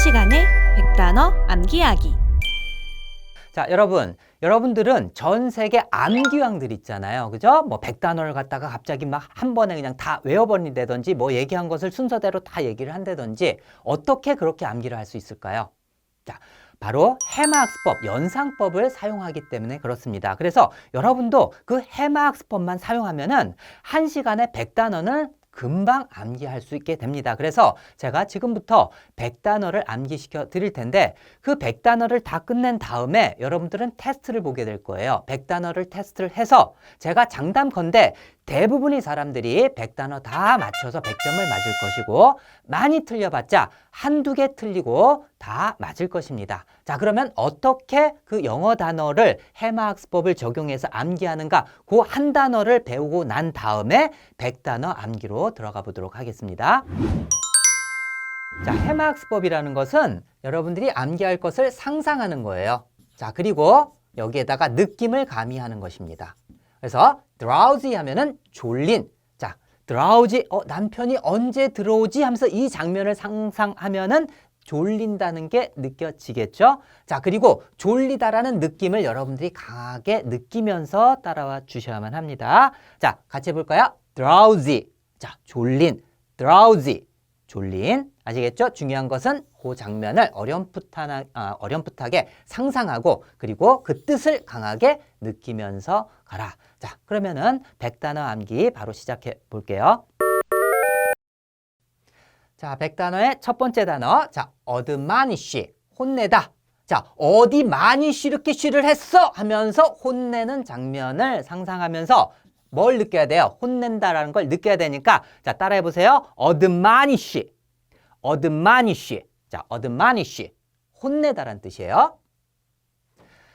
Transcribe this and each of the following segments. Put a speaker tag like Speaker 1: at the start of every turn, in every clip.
Speaker 1: 1시간의 100단어 암기하기.
Speaker 2: 자, 여러분들은 전 세계 암기왕들 있잖아요. 그죠? 뭐 100단어를 갖다가 갑자기 막 한 번에 그냥 다 외워버린다든지 뭐 얘기한 것을 순서대로 다 얘기를 한다든지 어떻게 그렇게 암기를 할 수 있을까요? 자, 바로 해마학습법, 연상법을 사용하기 때문에 그렇습니다. 그래서 여러분도 그 해마학습법만 사용하면은 1시간에 100단어는 금방 암기할 수 있게 됩니다. 그래서 제가 지금부터 100단어를 암기시켜 드릴 텐데 그 100단어를 다 끝낸 다음에 여러분들은 테스트를 보게 될 거예요. 100단어를 테스트를 해서 제가 장담컨대 대부분의 사람들이 100단어 다 맞춰서 100점을 맞을 것이고 많이 틀려봤자 한두 개 틀리고 다 맞을 것입니다. 자, 그러면 어떻게 그 영어 단어를 해마학습법을 적용해서 암기하는가 그 한 단어를 배우고 난 다음에 100단어 암기로 들어가 보도록 하겠습니다. 자, 해마학습법이라는 것은 여러분들이 암기할 것을 상상하는 거예요. 자, 그리고 여기에다가 느낌을 가미하는 것입니다. 그래서 drowsy 하면은 졸린. 자, drowsy, 남편이 언제 들어오지 하면서 이 장면을 상상하면은 졸린다는 게 느껴지겠죠? 자, 그리고 졸리다라는 느낌을 여러분들이 강하게 느끼면서 따라와 주셔야만 합니다. 자, 같이 해볼까요? drowsy. 자, 졸린. drowsy. 졸린. 아시겠죠? 중요한 것은 그 장면을 어렴풋하게 상상하고 그리고 그 뜻을 강하게 느끼면서 가라. 자, 그러면은 100단어 암기 바로 시작해 볼게요. 자, 100단어의 첫 번째 단어. 자, admonish. 혼내다. 자, 어디 많이 이렇게 쉬를 했어 하면서 혼내는 장면을 상상하면서 뭘 느껴야 돼요? 혼낸다라는 걸 느껴야 되니까 자, 따라해 보세요. admonish. admonish. 자, admonish. 혼내다라는 뜻이에요.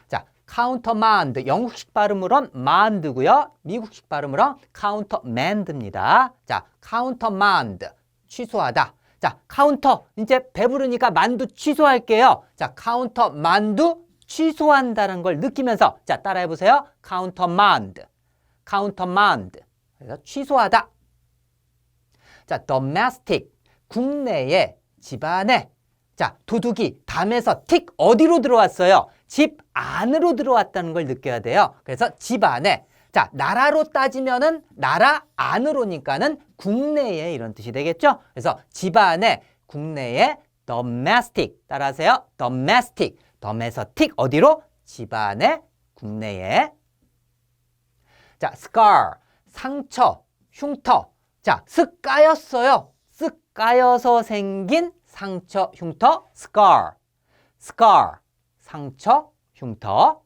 Speaker 2: 자, countermand. 영국식 발음으로 mand고요. 미국식 발음으로 countermand입니다. 자, countermand. 취소하다. 자, 카운터. 이제 배부르니까 만두 취소할게요. 자, countermand. 취소한다는 걸 느끼면서 자, 따라해 보세요. countermand. countermand. 그래서 취소하다. 자, domestic. 국내에, 집안에. 자, 도둑이 담에서 틱 어디로 들어왔어요? 집 안으로 들어왔다는 걸 느껴야 돼요. 그래서 집 안에. 자, 나라로 따지면은 나라 안으로니까는 국내에 이런 뜻이 되겠죠? 그래서 집 안에, 국내에 domestic. 따라하세요. domestic. 덤에서 틱 어디로? 집 안에, 국내에. 자, scar. 상처, 흉터. 자, 쓱 까였어요. 쓱 까여서 생긴 상처, 흉터, scar. scar. 상처, 흉터.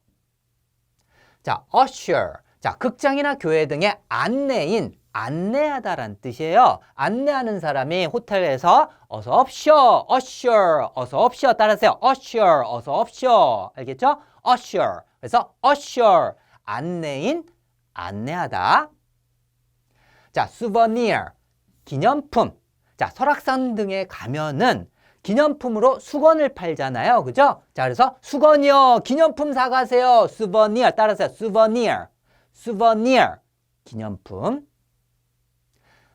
Speaker 2: 자, usher. 자, 극장이나 교회 등의 안내인, 안내하다라는 뜻이에요. 안내하는 사람이 호텔에서 어서 옵쇼, usher, 어서 옵쇼 따라하세요. usher, 어서 옵쇼. 알겠죠? usher. 그래서 usher, 안내인, 안내하다. 자, souvenir, 기념품. 자, 설악산 등에 가면은 기념품으로 수건을 팔잖아요. 그죠? 자, 그래서 수건이요. 기념품 사가세요. souvenir. 따라하세요. souvenir. souvenir. 기념품.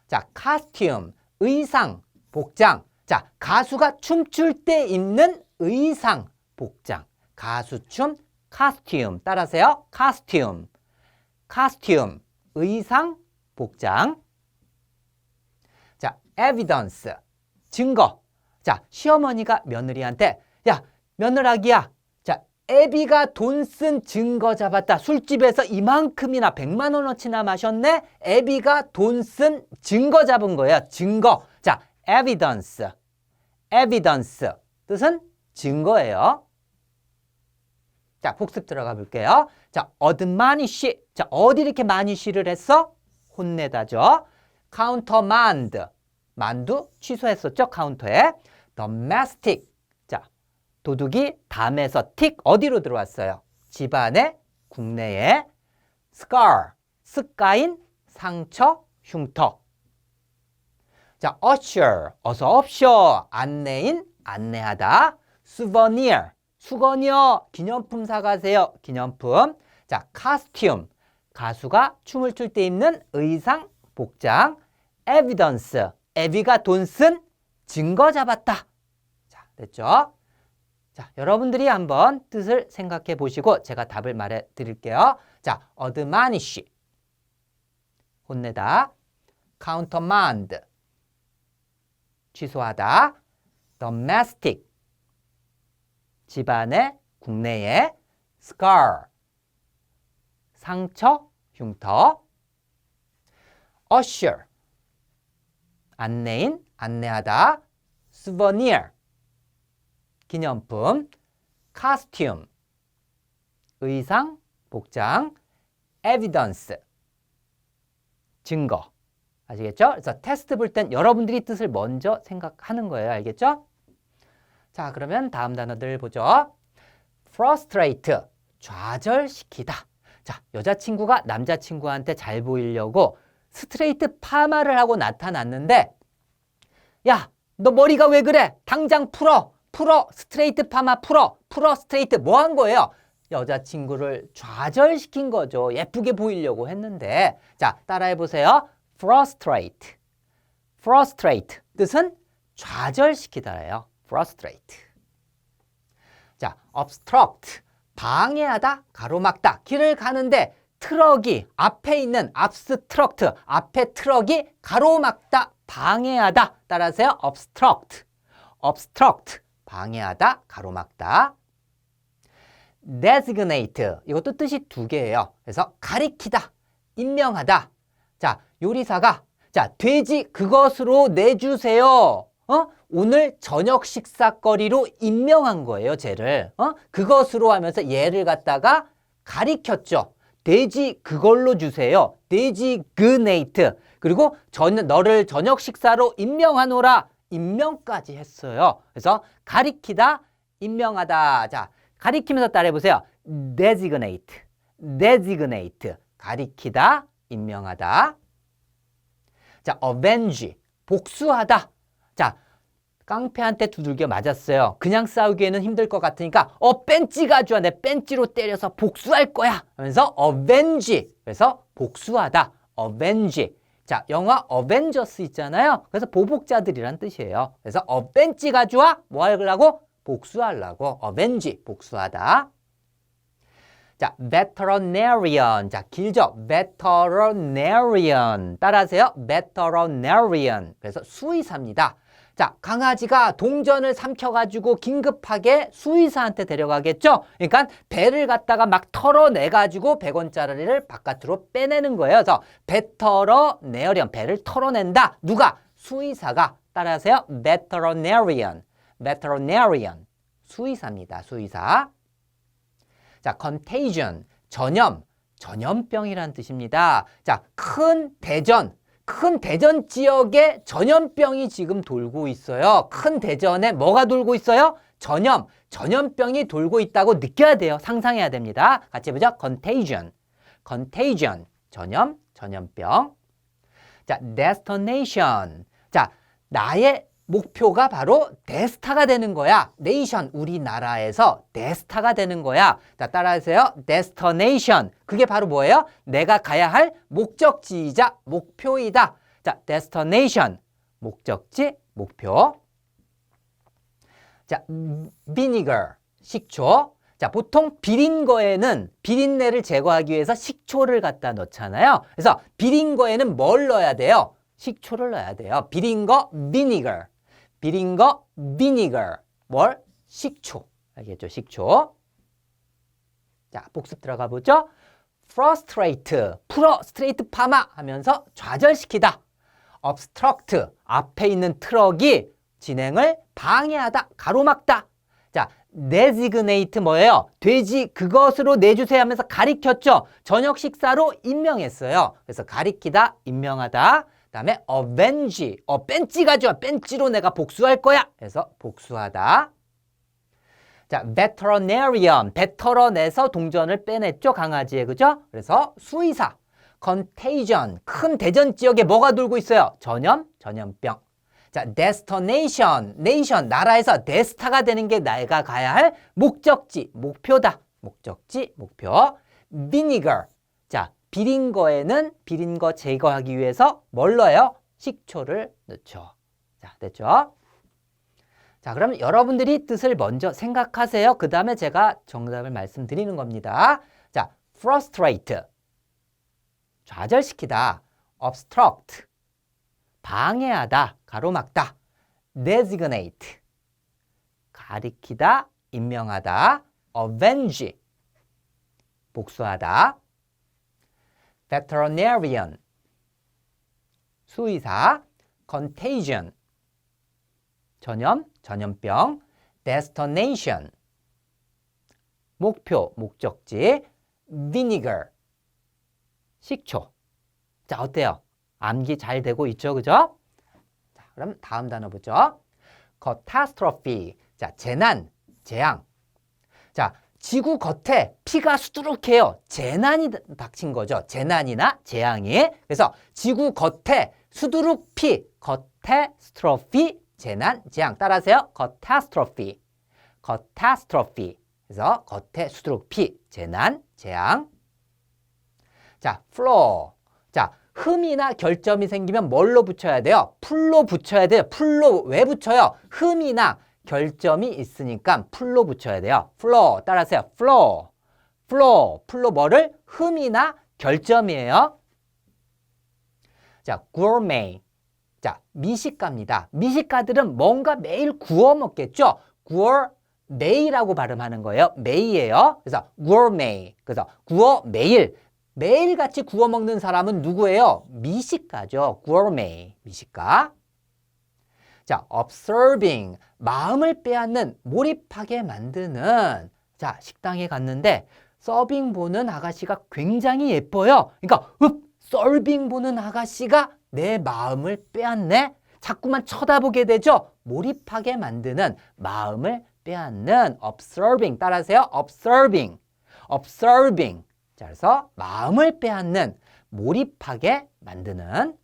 Speaker 2: 자, costume. 의상, 복장. 자, 가수가 춤출 때 입는 의상, 복장. 가수춤, costume. 따라하세요. costume. costume. 의상, 복장. 자, evidence. 증거. 자, 시어머니가 며느리한테 야, 며느라기야. 자, 애비가 돈 쓴 증거 잡았다. 술집에서 이만큼이나 100만 원어치나 마셨네. 애비가 돈 쓴 증거 잡은 거예요. 증거. 자, evidence. evidence. 뜻은 증거예요. 자, 복습 들어가 볼게요. 자, admonish. 자, 어디 이렇게 많이 쉬를 했어? 혼내다죠. countermand. 만두 취소했었죠. 카운터에. domestic. 자, 도둑이 담에서 틱 어디로 들어왔어요? 집안에, 국내에. scar. 습가인, 상처, 흉터. 자, usher. 어서 옵쇼. 안내인, 안내하다. souvenir. 수건이요. 기념품 사가세요. 기념품. 자, costume. 가수가 춤을 출 때 입는 의상, 복장. evidence. 애비가 돈 쓴 증거 잡았다. 자, 됐죠? 자, 여러분들이 한번 뜻을 생각해 보시고 제가 답을 말해 드릴게요. 자, admonish, 혼내다. countermand, 취소하다. domestic, 집안의, 국내의. scar, 상처, 흉터. usher, 안내인, 안내하다. souvenir, 기념품. costume, 의상, 복장. evidence, 증거. 아시겠죠? 그래서 테스트 볼 땐 여러분들이 뜻을 먼저 생각하는 거예요. 알겠죠? 자, 그러면 다음 단어들 보죠. frustrate, 좌절시키다. 자, 여자친구가 남자친구한테 잘 보이려고 스트레이트 파마를 하고 나타났는데, 야, 너 머리가 왜 그래? 당장 풀어. 스트레이트 파마 풀어. 스트레이트. 뭐 한 거예요? 여자친구를 좌절시킨 거죠. 예쁘게 보이려고 했는데. 자, 따라해 보세요. frustrate. 뜻은 좌절시키다예요. frustrate. 자, obstruct, 방해하다, 가로막다. 길을 가는데 트럭이 앞에 있는 obstruct, 앞에 트럭이 가로막다, 방해하다. 따라하세요. obstruct, 방해하다, 가로막다. designate, 이것도 뜻이 두 개예요. 그래서 가리키다, 임명하다. 자, 요리사가 자, 돼지 그것으로 내주세요. 오늘 저녁 식사거리로 임명한 거예요, 쟤를. 그것으로 하면서 얘를 갖다가 가리켰죠. 돼지 그걸로 주세요. designate. 그리고 너를 저녁 식사로 임명하노라. 임명까지 했어요. 그래서 가리키다, 임명하다. 자, 가리키면서 따라해보세요. designate. 가리키다, 임명하다. 자, avenge, 복수하다. 자, 깡패한테 두들겨 맞았어요. 그냥 싸우기에는 힘들 것 같으니까 벤치 가져와. 내 벤치로 때려서 복수할 거야. 하면서 avenge. 그래서 복수하다. avenge. 자, 영화 어벤져스 있잖아요. 그래서 보복자들이란 뜻이에요. 그래서 벤치 가져와. 뭐 하려고? 복수하려고. avenge, 복수하다. 자, veterinarian. 자, 길죠? veterinarian. 따라하세요. veterinarian. 그래서 수의사입니다. 자, 강아지가 동전을 삼켜가지고 긴급하게 수의사한테 데려가겠죠? 그러니까 배를 갖다가 막 털어내가지고 100원짜리를 바깥으로 빼내는 거예요. 그래서 veterinarian, 배를 털어낸다. 누가? 수의사가. 따라하세요. veterinarian. 수의사입니다. 수의사. 자, contagion, 전염병이란 뜻입니다. 자, 큰 대전 지역에 전염병이 지금 돌고 있어요. 큰 대전에 뭐가 돌고 있어요? 전염병이 돌고 있다고 느껴야 돼요. 상상해야 됩니다. 같이 해보죠. contagion, 전염병. 자, destination. 자, 나의 목표가 바로 데스타가 되는 거야. 네이션, 우리나라에서 데스타가 되는 거야. 자, 따라하세요. destination. 그게 바로 뭐예요? 내가 가야 할 목적지이자 목표이다. 자, destination. 목적지, 목표. 자, vinegar. 식초. 자, 보통 비린 거에는 비린내를 제거하기 위해서 식초를 갖다 넣잖아요. 그래서 비린 거에는 뭘 넣어야 돼요? 식초를 넣어야 돼요. 비린 거 vinegar. 뭘? 식초. 알겠죠? 식초. 자, 복습 들어가 보죠. frustrate, 스트레이트 파마 하면서 좌절시키다. obstruct, 앞에 있는 트럭이 진행을 방해하다, 가로막다. 자, designate 뭐예요? 돼지 그것으로 내주세요 하면서 가리켰죠. 저녁 식사로 임명했어요. 그래서 가리키다, 임명하다. 그다음에 avenge, 벤치 가져와. 벤치로 내가 복수할 거야. 그래서 복수하다. 자, veterinarian, 배 털어내서 동전을 빼냈죠, 강아지에. 그죠? 그래서 수의사. contagion, 큰 대전 지역에 뭐가 돌고 있어요? 전염병. 자, destination, nation, 나라에서 데스타가 되는 게 내가 가야 할 목적지, 목표다. 목적지, 목표. vinegar. 자, 비린 거에는 비린 거 제거하기 위해서 뭘 넣어요? 식초를 넣죠. 자, 됐죠? 자, 자, 그럼 여러분들이 뜻을 먼저 생각하세요. 그 다음에 제가 정답을 말씀드리는 겁니다. 자, frustrate. 좌절시키다. obstruct. 방해하다, 가로막다. designate. 가리키다, 임명하다. avenge. 복수하다. veterinarian. 수의사. contagion. 전염, 전염병. destination. 목표, 목적지. vinegar. 식초. 자, 어때요? 암기 잘 되고 있죠, 그죠? 자, 그럼 다음 단어 보죠. catastrophe. 자, 재난, 재앙. 자, 지구 겉에 피가 수두룩해요. 재난이 닥친 거죠. 재난이나 재앙이. 그래서 지구 겉에 수두룩 피, catastrophe, 재난, 재앙. 따라하세요. catastrophe. catastrophe. 그래서 겉에 수두룩 피, 재난, 재앙. 자, flaw. 자, 흠이나 결점이 생기면 뭘로 붙여야 돼요? 풀로 붙여야 돼요. 풀로 왜 붙여요? 흠이나 결점이 있으니까 풀로 붙여야 돼요. flaw. 따라하세요. flaw. flaw. 풀로 뭐를? 흠이나 결점이에요. 자, gourmet. 자, 미식가입니다. 미식가들은 뭔가 매일 구워 먹겠죠? gourmet이라고 발음하는 거예요. 메이예요. 그래서 gourmet. 그래서 구워 매일. 매일같이 구워 먹는 사람은 누구예요? 미식가죠. gourmet. 미식가. 자, observing. 마음을 빼앗는, 몰입하게 만드는. 자, 식당에 갔는데 서빙 보는 아가씨가 굉장히 예뻐요. 그러니까 서빙 보는 아가씨가 내 마음을 빼앗네. 자꾸만 쳐다보게 되죠. 몰입하게 만드는, 마음을 빼앗는. observing. 따라하세요. observing. observing. 자, 그래서 마음을 빼앗는, 몰입하게 만드는.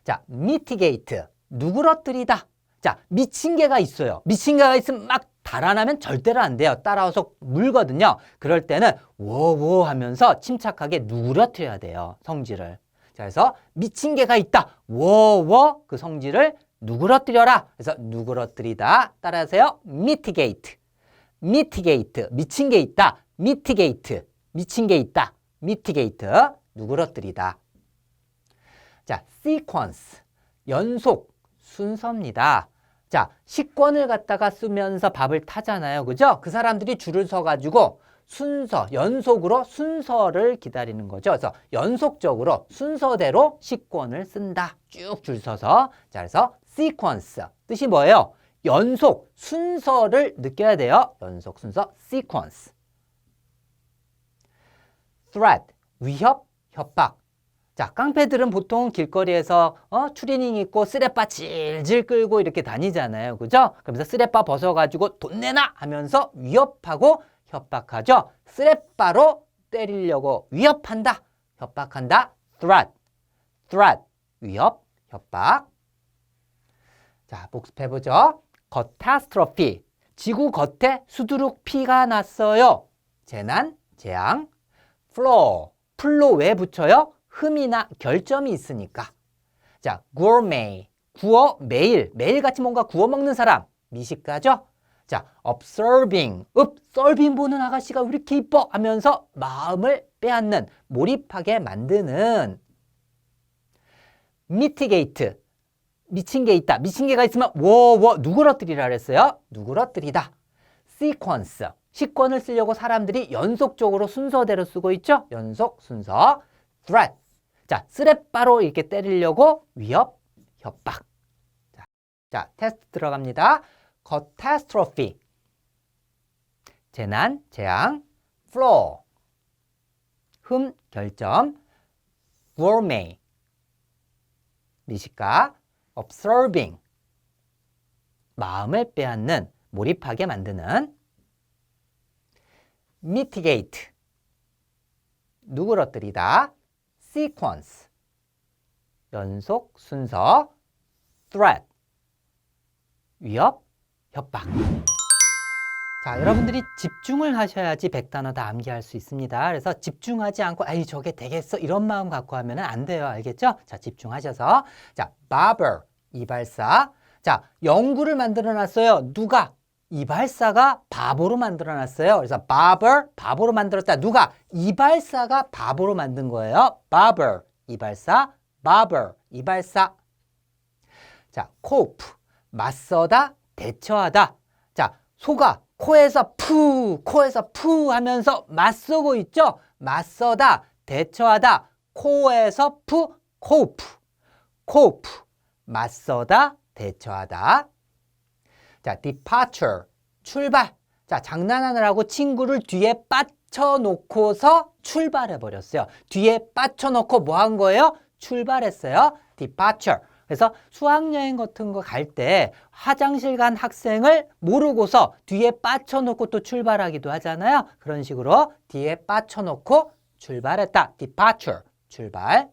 Speaker 2: 자, mitigate. 누그러뜨리다. 자, 미친 개가 있어요. 미친 개가 있으면 막 달아나면 절대로 안 돼요. 따라와서 물거든요. 그럴 때는 워워 하면서 침착하게 누그러뜨려야 돼요. 성질을. 자, 그래서 미친 개가 있다. 워워 그 성질을 누그러뜨려라. 그래서 누그러뜨리다. 따라하세요. mitigate. mitigate. 미친 게 있다. mitigate. 미친 게 있다. mitigate. 누그러뜨리다. 자, sequence. 연속, 순서입니다. 자, 식권을 갖다가 쓰면서 밥을 타잖아요. 그죠? 그 사람들이 줄을 서가지고 순서, 연속으로 순서를 기다리는 거죠. 그래서 연속적으로 순서대로 식권을 쓴다. 쭉 줄 서서. 자, 그래서 sequence. 뜻이 뭐예요? 연속, 순서를 느껴야 돼요. 연속, 순서, sequence. threat. 위협, 협박. 자, 깡패들은 보통 길거리에서 추리닝 입고 쓰레빠 질질 끌고 이렇게 다니잖아요. 그죠? 그러면서 쓰레빠 벗어가지고 돈 내놔 하면서 위협하고 협박하죠. 쓰레빠로 때리려고 위협한다. 협박한다. threat. threat. 위협, 협박. 자, 복습해보죠. catastrophe. 지구 겉에 수두룩 피가 났어요. 재난, 재앙. flaw. 풀로 왜 붙여요? 흠이나 결점이 있으니까. 자, gourmet. 구워 매일. 매일같이 뭔가 구워 먹는 사람. 미식가죠? 자, observing. 서빙 보는 아가씨가 왜 이렇게 이뻐? 하면서 마음을 빼앗는, 몰입하게 만드는. mitigate. 미친 게 있다. 미친 개가 있으면 누그러뜨리라 그랬어요. 누그러뜨리다. sequence. 식권을 쓰려고 사람들이 연속적으로 순서대로 쓰고 있죠? 연속, 순서. threat. 자, 쓰레빠로 이렇게 때리려고 위협, 협박. 자, 테스트 들어갑니다. catastrophe. 재난, 재앙. flaw. 흠, 결점. gourmet. 미식가. observing. 마음을 빼앗는, 몰입하게 만드는. mitigate. 누그러뜨리다. sequence. 연속, 순서. threat. 위협, 협박. 자, 여러분들이 집중을 하셔야지 100단어 다 암기할 수 있습니다. 그래서 집중하지 않고 아이 저게 되겠어 이런 마음 갖고 하면 안 돼요. 알겠죠? 자, 집중하셔서. 자, barber. 이발사. 자, 연구를 만들어놨어요. 누가? 이발사가 바보로 만들어놨어요. 그래서 barber, 바보로 만들었다. 누가? 이발사가 바보로 만든 거예요. barber, 이발사, barber, 이발사. 자, cope, 맞서다, 대처하다. 자, 소가 코에서 푸 하면서 맞서고 있죠? 맞서다, 대처하다. 코에서 푸, cope, cope, 맞서다, 대처하다. 자, departure, 출발. 자, 장난하느라고 친구를 뒤에 빠쳐놓고서 출발해버렸어요. 뒤에 빠쳐놓고 뭐 한 거예요? 출발했어요. departure. 그래서 수학여행 같은 거 갈 때 화장실 간 학생을 모르고서 뒤에 빠쳐놓고 또 출발하기도 하잖아요. 그런 식으로 뒤에 빠쳐놓고 출발했다. departure, 출발.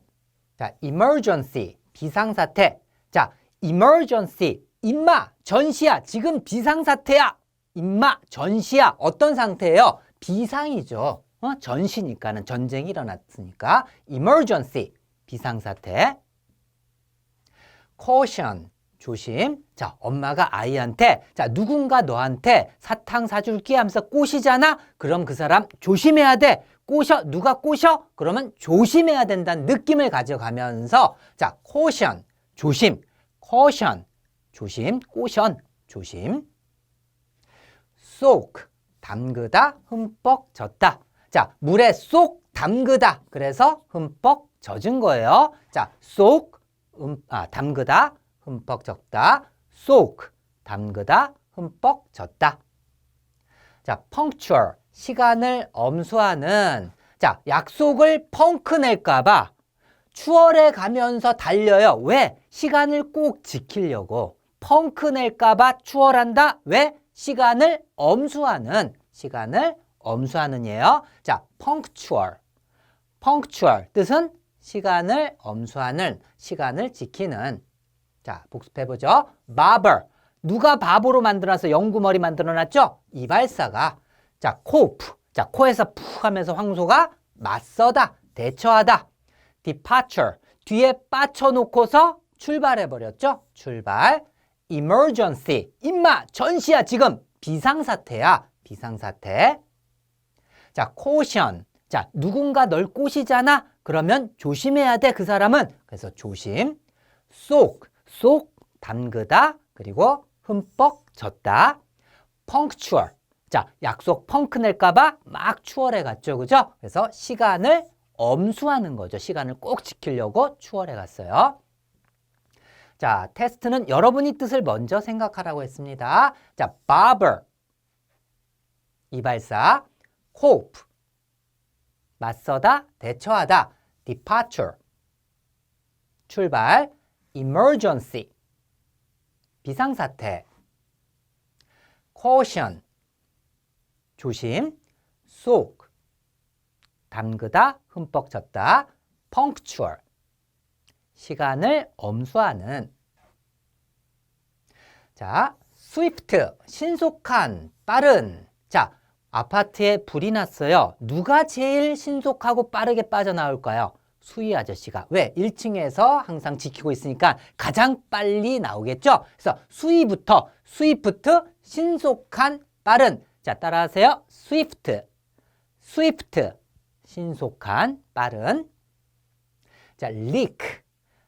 Speaker 2: 자, emergency, 비상사태. 자, emergency, 임마, 전시야. 지금 비상사태야. 임마, 전시야. 어떤 상태예요? 비상이죠. 전시니까는 전쟁이 일어났으니까. emergency, 비상사태. caution, 조심. 자, 엄마가 아이한테 자, 누군가 너한테 사탕 사줄게 하면서 꼬시잖아. 그럼 그 사람 조심해야 돼. 꼬셔. 누가 꼬셔? 그러면 조심해야 된다는 느낌을 가져가면서 자, caution, 조심. caution, 조심. caution, 조심. soak, 담그다, 흠뻑 젖다. 자, 물에 쏙 담그다. 그래서 흠뻑 젖은 거예요. 자, soak, 담그다, 흠뻑 젖다. soak, 담그다, 흠뻑 젖다. 자, punctual, 시간을 엄수하는. 자, 약속을 펑크 낼까봐 추월해 가면서 달려요. 왜? 시간을 꼭 지키려고. 펑크 낼까봐 추월한다. 왜? 시간을 엄수하는. 시간을 엄수하는 이에요. 자, punctual. punctual 뜻은 시간을 엄수하는, 시간을 지키는. 자, 복습해보죠. barber. 누가 바보로 만들어서 연구머리 만들어놨죠? 이발사가. 자, cope. 자, 코에서 푹 하면서 황소가 맞서다, 대처하다. departure. 뒤에 빠쳐놓고서 출발해버렸죠? 출발. emergency. 임마, 전시야, 지금. 비상사태야. 비상사태. 자, caution. 자, 누군가 널 꼬시잖아. 그러면 조심해야 돼, 그 사람은. 그래서 조심. soak. 쏙 담그다. 그리고 흠뻑 젖다. punctual. 자, 약속 펑크 낼까봐 막 추월해 갔죠. 그죠? 그래서 시간을 엄수하는 거죠. 시간을 꼭 지키려고 추월해 갔어요. 자, 테스트는 여러분이 뜻을 먼저 생각하라고 했습니다. 자, barber. 이발사. cope. 맞서다, 대처하다. departure. 출발. emergency. 비상사태. caution. 조심. soak. 담그다, 흠뻑 젖다. punctual. 시간을 엄수하는. 자, swift. 신속한, 빠른. 자, 아파트에 불이 났어요. 누가 제일 신속하고 빠르게 빠져나올까요? 수희 아저씨가. 왜? 1층에서 항상 지키고 있으니까 가장 빨리 나오겠죠? 그래서 수희부터, 스위프트, 신속한, 빠른. 자, 따라하세요. 스위프트, 스위프트, 신속한, 빠른. 자, leak.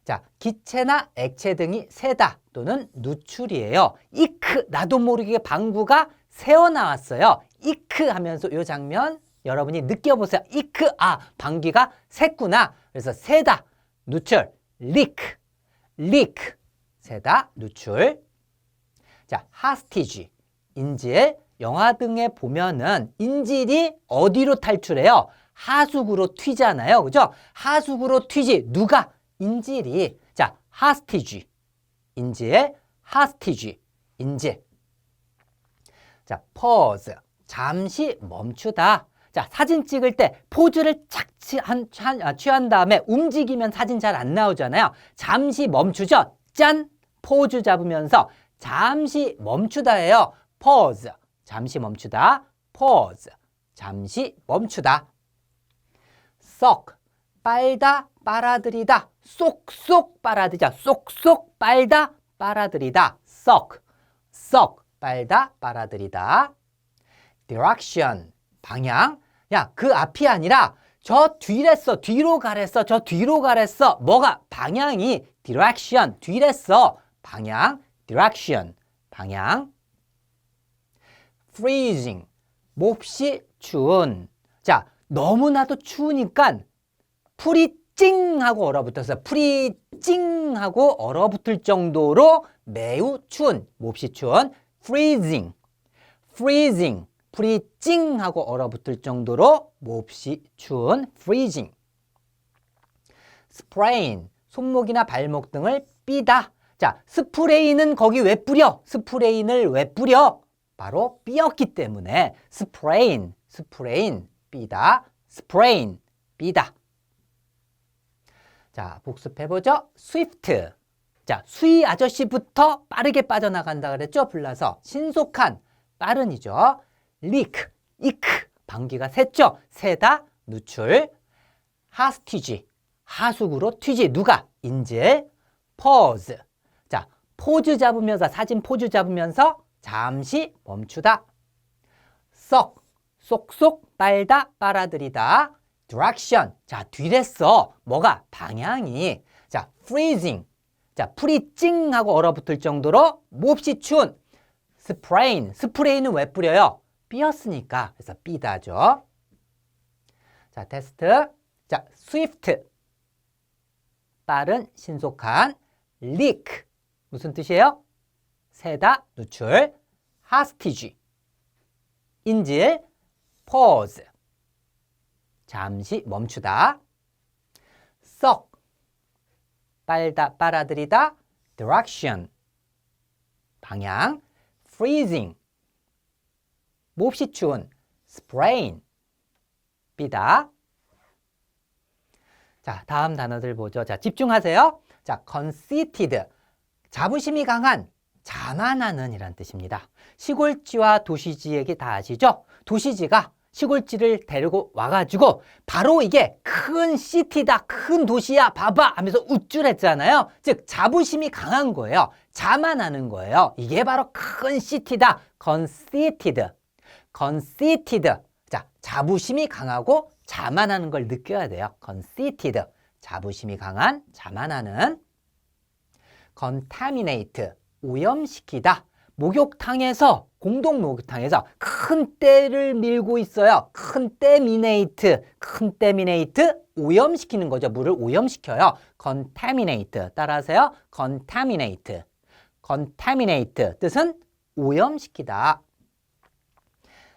Speaker 2: 자, 기체나 액체 등이 새다 또는 누출이에요. 이크, 나도 모르게 방구가 새어나왔어요. 이크 하면서 이 장면 여러분이 느껴보세요. 이크, 아, 방귀가 샜구나. 그래서 새다, 누출, leak, leak, 새다, 누출. 자, hostage, 인질. 영화 등에 보면은 인질이 어디로 탈출해요? 하수구로 튀잖아요. 그죠? 하수구로 튀지. 누가? 인질이. 자, hostage, 인질, hostage, 인질. 자, pause, 잠시 멈추다. 자, 사진 찍을 때 포즈를 착 취한 다음에 움직이면 사진 잘 안 나오잖아요. 잠시 멈추죠. 짠! 포즈 잡으면서 잠시 멈추다예요. pause, 잠시 멈추다. pause, 잠시 멈추다. suck, 빨다, 빨아들이다. 쏙쏙 빨아들이자. 쏙쏙 빨다, 빨아들이다. suck, suck, 빨다, 빨아들이다. direction, 방향. 야, 그 앞이 아니라 저 뒤랬어, 뒤로 가랬어, 저 뒤로 가랬어. 뭐가? 방향이 direction, 뒤랬어. 방향, direction, 방향. freezing, 몹시 추운. 자, 너무나도 추우니까 풀이 찡하고 얼어붙어서 풀이 찡하고 얼어붙을 정도로 매우 추운, 몹시 추운 freezing, freezing, 풀이 찡하고 얼어붙을 정도로 몹시 추운 freezing. sprain, 손목이나 발목 등을 삐다. 자, 스프레이는 거기 왜 뿌려? 스프레인을 왜 뿌려? 바로 삐었기 때문에 sprain, sprain, 삐다, sprain, 삐다. 자, 복습해보죠. swift. 자, 수위 아저씨부터 빠르게 빠져나간다 그랬죠? 불나서 신속한, 빠른이죠. leak, 이크, 방귀가 샜죠? 새다, 누출. hostage, 하수구로 튀지. 누가? 인질. pause. 자, 포즈 잡으면서, 사진 포즈 잡으면서 잠시 멈추다. 썩, 쏙쏙 빨다, 빨아들이다. direction, 자, 뒤랬어. 뭐가? 방향이. 자, freezing, 자, 풀이 찡하고 얼어붙을 정도로 몹시 추운. sprain, 스프레이는 왜 뿌려요? 삐었으니까. 그래서 삐다죠. 자, 테스트. 자, swift, 빠른, 신속한. leak, 무슨 뜻이에요? 새다, 누출. hostage, 인질. pause, 잠시 멈추다. 썩, 빨다, 빨아들이다. direction, 방향. freezing, 몹시 추운. sprain, 삐다. 자, 다음 단어들 보죠. 자, 집중하세요. 자, conceited, 자부심이 강한, 자만하는 이란 뜻입니다. 시골쥐와 도시쥐 얘기 다 아시죠? 도시쥐가 시골쥐를 데리고 와가지고 바로 이게 큰 시티다, 큰 도시야, 봐봐 하면서 우쭐했잖아요. 즉 자부심이 강한 거예요. 자만하는 거예요. 이게 바로 큰 시티다. conceited, conceited. 자, 자부심이 강하고 자만하는 걸 느껴야 돼요. conceited, 자부심이 강한, 자만하는. contaminate, 오염시키다. 목욕탕에서, 공동 목욕탕에서 큰 때를 밀고 있어요. 큰 때미네이트, 큰 때미네이트, 오염시키는 거죠. 물을 오염시켜요. contaminate, 따라하세요. contaminate, contaminate, 뜻은 오염시키다.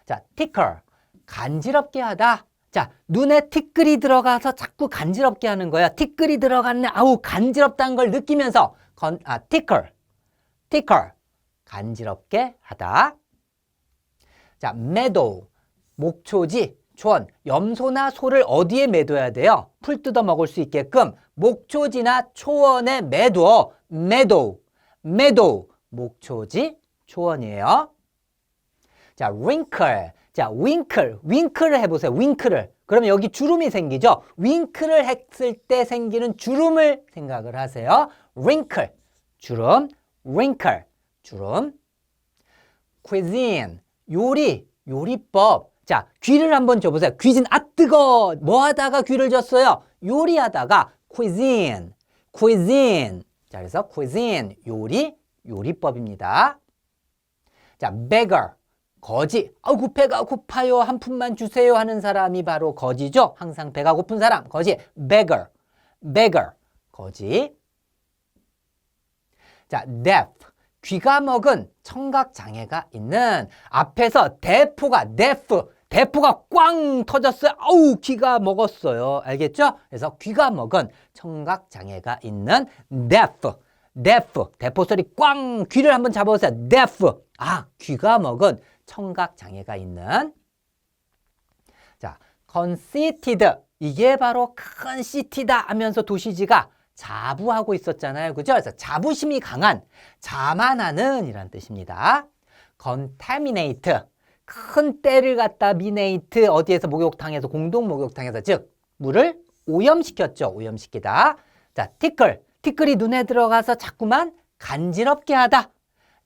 Speaker 2: 자, tickle, 간지럽게 하다. 자, 눈에 티끌이 들어가서 자꾸 간지럽게 하는 거야. 티끌이 들어갔네. 아우, 간지럽다는 걸 느끼면서 tickle, tickle, 간지럽게 하다. 자, meadow, 목초지, 초원. 염소나 소를 어디에 매둬야 돼요? 풀 뜯어 먹을 수 있게끔 목초지나 초원에 매둬. meadow, meadow, 목초지, 초원이에요. 자, wrinkle. 자, 윙크를 해보세요. 윙크를. 그러면 여기 주름이 생기죠? 윙크를 했을 때 생기는 주름을 생각을 하세요. wrinkle, 주름, wrinkle, 주름. cuisine, 요리, 요리법. 자, 귀를 한번 줘보세요. 귀진, 아, 뜨거! 뭐 하다가 귀를 줬어요? 요리하다가 cuisine, cuisine. 자, 그래서 cuisine, 요리, 요리법입니다. 자, beggar, 거지. 아이고, 배가 고파요. 한 푼만 주세요 하는 사람이 바로 거지죠. 항상 배가 고픈 사람, 거지. beggar, beggar, 거지. 자, deaf, 귀가 먹은 청각장애가 있는. 앞에서 대포가 꽝 터졌어요. 아우, 귀가 먹었어요. 알겠죠? 그래서 귀가 먹은 청각장애가 있는 deaf, 대포 소리 꽝. 귀를 한번 잡아보세요. deaf, 아, 귀가 먹은 청각장애가 있는. 자, conceited, 이게 바로 큰 시티다 하면서 도시지가 자부하고 있었잖아요. 그죠? 그래서 자부심이 강한, 자만하는 이란 뜻입니다. contaminate, 큰 때를 갖다 minate, 어디에서? 목욕탕에서, 공동 목욕탕에서, 즉 물을 오염시켰죠. 오염시키다. 자, tickle, 티끌이 눈에 들어가서 자꾸만 간지럽게 하다.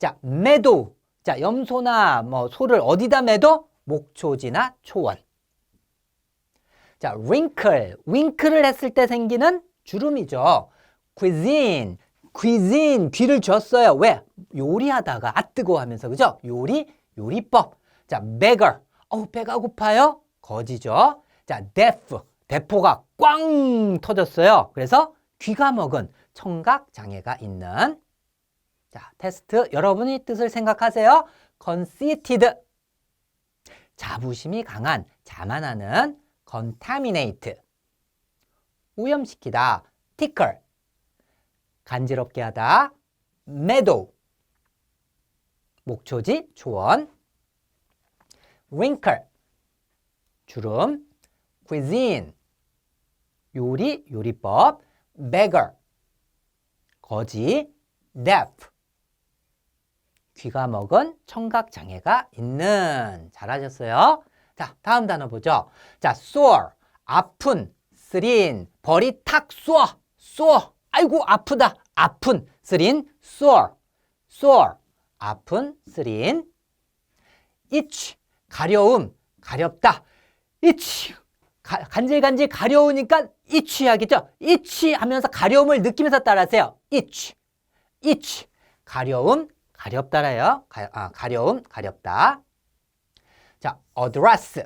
Speaker 2: 자, meadow. 자, 염소나 뭐 소를 어디다 매도? 목초지나 초원. 자, wrinkle. 윙크를 했을 때 생기는 주름이죠. cuisine. cuisine. 귀를 줬어요. 왜? 요리하다가 아 뜨거 하면서 그죠? 요리법. 자, beggar. 배가 고파요? 거지죠. 자, deaf. 대포가 꽝 터졌어요. 그래서 귀가 먹은 청각 장애가 있는. 자, 테스트 여러분이 뜻을 생각하세요. conceited. 자부심이 강한, 자만하는. contaminate. 오염시키다. tickle. 간지럽게 하다. meadow. 목초지, 초원. wrinkle. 주름. cuisine. 요리법. beggar. 거지. deaf. 귀가 먹은 청각장애가 있는. 잘하셨어요. 자, 다음 단어 보죠. 자, sore. 아픈. 쓰린. 벌이 탁 쏘어. 아이고, 아프다. 아픈. 쓰린. sore. 아픈. 쓰린. itch. 가려움. 가렵다. itch. 간질간질 가려우니까 itch 하겠죠? itch 하면서 가려움을 느끼면서 따라하세요. itch. 가려움. 가렵다래요. 가려움, 가렵다. 자, address.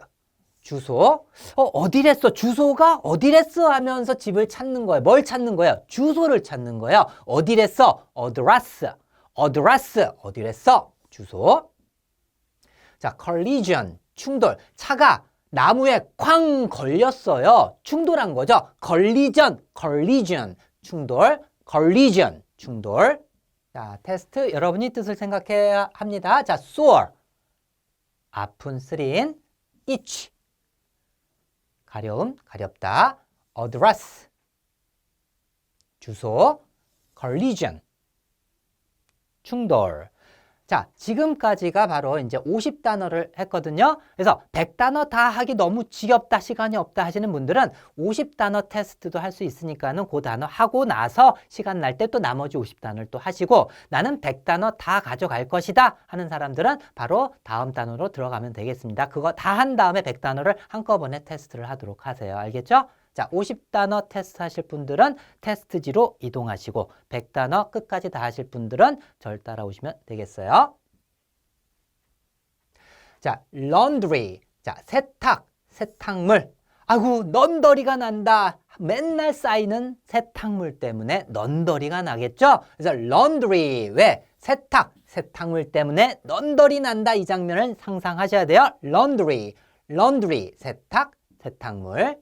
Speaker 2: 주소. 어디랬어? 주소가 어디랬어? 하면서 집을 찾는 거예요. 뭘 찾는 거예요? 주소를 찾는 거예요. 어디랬어? address. 어디랬어? 주소. 자, collision. 충돌. 차가 나무에 쾅 걸렸어요. 충돌한 거죠. collision. 충돌. 충돌. 자, 테스트 여러분이 뜻을 생각해야 합니다. 자, sore. 아픈, 쓰린. itch. 가려움, 가렵다. address. 주소. collision. 충돌. 자, 지금까지가 바로 이제 50단어를 했거든요. 그래서 100단어 다 하기 너무 지겹다, 시간이 없다 하시는 분들은 50단어 테스트도 할 수 있으니까는 그 단어 하고 나서 시간 날 때 또 나머지 50단어를 또 하시고 나는 100단어 다 가져갈 것이다 하는 사람들은 바로 다음 단어로 들어가면 되겠습니다. 그거 다 한 다음에 100단어를 한꺼번에 테스트를 하도록 하세요. 알겠죠? 자, 50단어 테스트 하실 분들은 테스트지로 이동하시고 100단어 끝까지 다 하실 분들은 절 따라오시면 되겠어요. 자, laundry. 자, 세탁물. 아이고, 넌더리가 난다. 맨날 쌓이는 세탁물 때문에 넌더리가 나겠죠? 그래서 laundry. 왜? 세탁물 때문에 넌더리 난다. 이 장면을 상상하셔야 돼요. laundry. 세탁물.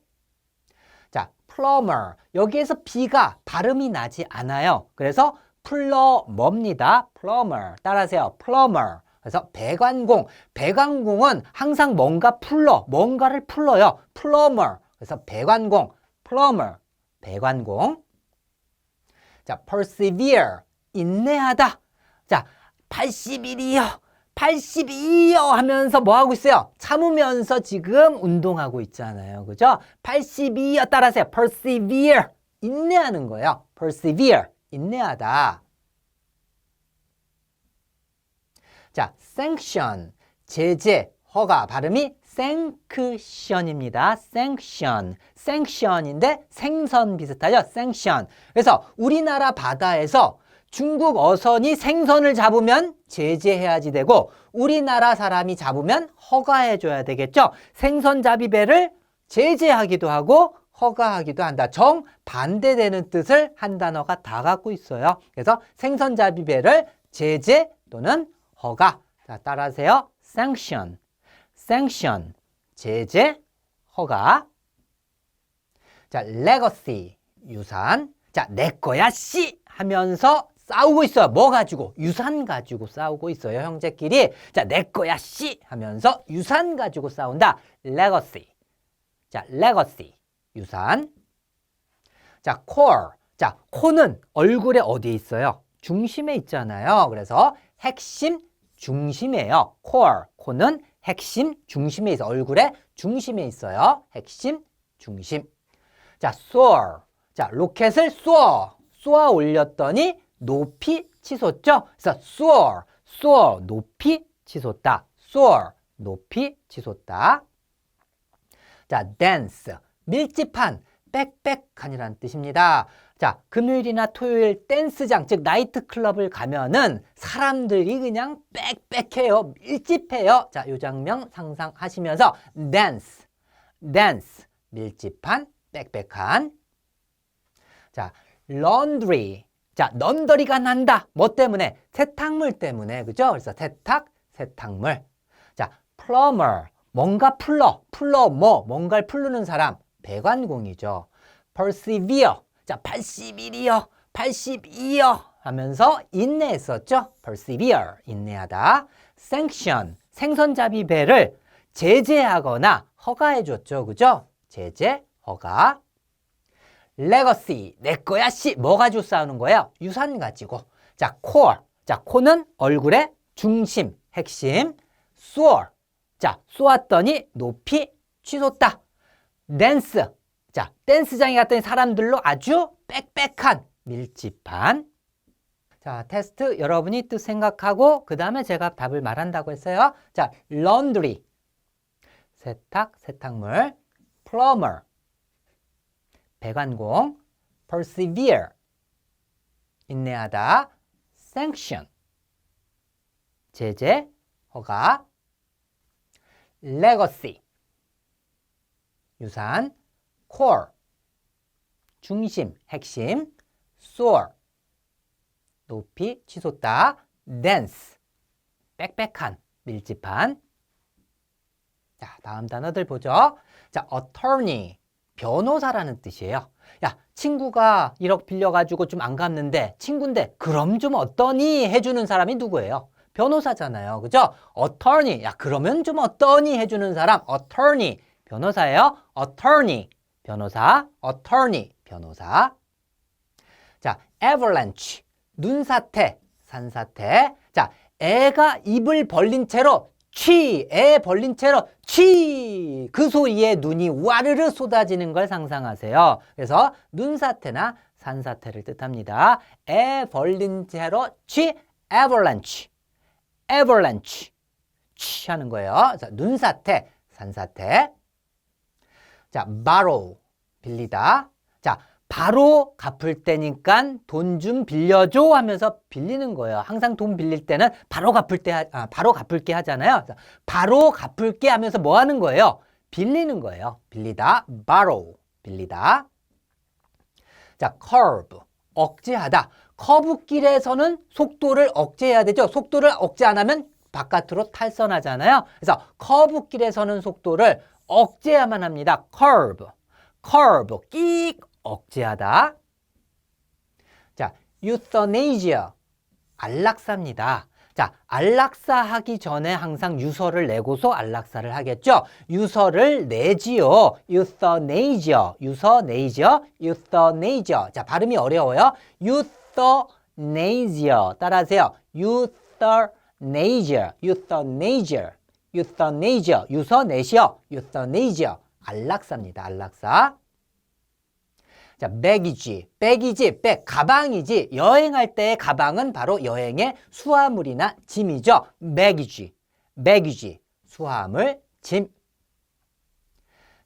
Speaker 2: 자, plumber. 여기에서 B가 발음이 나지 않아요. 그래서 플러머입니다. plumber. 따라하세요. plumber. 그래서 배관공은 항상 뭔가를 풀어요. plumber. 그래서 plumber. 배관공. 자, persevere. 인내하다. 자, 80일이요. 하면서 뭐 하고 있어요? 참으면서 지금 운동하고 있잖아요. 그죠? 82여 따라하세요. persevere. 인내하는 거예요. persevere. 인내하다. 자, sanction. 제재, 허가. 발음이 sanction입니다. sanction인데 생선 비슷하죠? sanction. 그래서 우리나라 바다에서 중국 어선이 생선을 잡으면 제재해야지 되고 우리나라 사람이 잡으면 허가해줘야 되겠죠. 생선잡이배를 제재하기도 하고 허가하기도 한다. 정반대되는 뜻을 한 단어가 다 갖고 있어요. 그래서 생선잡이배를 제재 또는 허가. 자, 따라하세요. sanction. 제재, 허가. 자, legacy. 유산. 자, 내 거야 씨 하면서 싸우고 있어요. 뭐 가지고? 유산 가지고 싸우고 있어요. 형제끼리. 자, 내 거야 씨 하면서 유산 가지고 싸운다. legacy. 자, legacy. 유산. 자, core. 자, 코는 얼굴에 어디에 있어요? 중심에 있잖아요. 그래서 핵심 중심이에요. core. 코는 핵심 중심에 있어요. 얼굴의 중심에 있어요. 핵심 중심. 자, soar. 자, 로켓을 쏘아 올렸더니 높이 치솟죠? 그래서 soar, 높이 치솟다. soar, 높이 치솟다. 자, dense, 밀집한, 빽빽한이라는 뜻입니다. 자, 금요일이나 토요일 댄스장, 즉 나이트클럽을 가면은 사람들이 그냥 빽빽해요. 밀집해요. 자, 이 장면 상상하시면서 dance, dance, 밀집한, 빽빽한. 자, laundry. 자, 넌더리가 난다. 뭐 때문에? 세탁물 때문에. 그죠? 그래서 세탁, 세탁물. 자, plumber. 뭔가 풀러 뭔가를 풀르는 사람. 배관공이죠. persevere. 자, 81이요. 82요. 하면서 인내했었죠. persevere. 인내하다. sanction. 생선잡이 배를 제재하거나 허가해줬죠. 그죠? 제재, 허가. legacy, 내 거야 씨. 뭐 가지고 싸우는 거예요? 유산 가지고. 자, core. 자, 코는 얼굴의 중심, 핵심. soar. 자, 쏘았더니 높이 치솟다. dance. 자, 댄스장에 갔더니 사람들로 아주 빽빽한, 밀집한. 자, 테스트 여러분이 뜻 생각하고 그 다음에 제가 답을 말한다고 했어요. 자, laundry. 세탁, 세탁물. plumber. 배관공. persevere. 인내하다. sanction. 제재, 허가. legacy. 유산. core. 중심, 핵심. soar. 높이 치솟다. dense. 빽빽한, 밀집한. 자, 다음 단어들 보죠. 자, attorney. 변호사라는 뜻이에요. 야, 친구가 1억 빌려가지고 좀 안 갚는데 친구인데 그럼 좀 어떠니 해주는 사람이 누구예요? 변호사잖아요. 그죠? attorney. 야, 그러면 좀 어떠니 해주는 사람. attorney. 변호사예요. attorney. 변호사. attorney. 변호사. 자, avalanche. 눈사태. 산사태. 자, 애가 입을 벌린 채로 애 벌린 채로 그 소리에 눈이 와르르 쏟아지는 걸 상상하세요. 그래서 눈사태나 산사태를 뜻합니다. 애 벌린 채로 avalanche. avalanche. 하는 거예요. 자, 눈사태, 산사태. 자, borrow. 빌리다. 자, 바로 갚을 때니까 돈 좀 빌려줘 하면서 빌리는 거예요. 항상 돈 빌릴 때는 바로 갚을게 하잖아요. 바로 갚을게 하면서 뭐 하는 거예요? 빌리는 거예요. 빌리다. borrow. 빌리다. 자, curb. 억제하다. 커브길에서는 속도를 억제해야 되죠. 속도를 억제 안 하면 바깥으로 탈선하잖아요. 그래서 커브길에서는 속도를 억제해야만 합니다. curb. curb. 끼익. 억제하다. 자, euthanasia. 안락사입니다. 자, 안락사 하기 전에 항상 유서를 내고서 안락사를 하겠죠. 유서를 내지요. euthanasia. euthanasia. 자, 발음이 어려워요. euthanasia. 따라하세요. euthanasia. 유서 내시오. euthanasia. 안락사입니다. 안락사. 자, baggage, 백, 가방이지. 여행할 때의 가방은 바로 여행의 수화물이나 짐이죠. baggage, 수화물, 짐.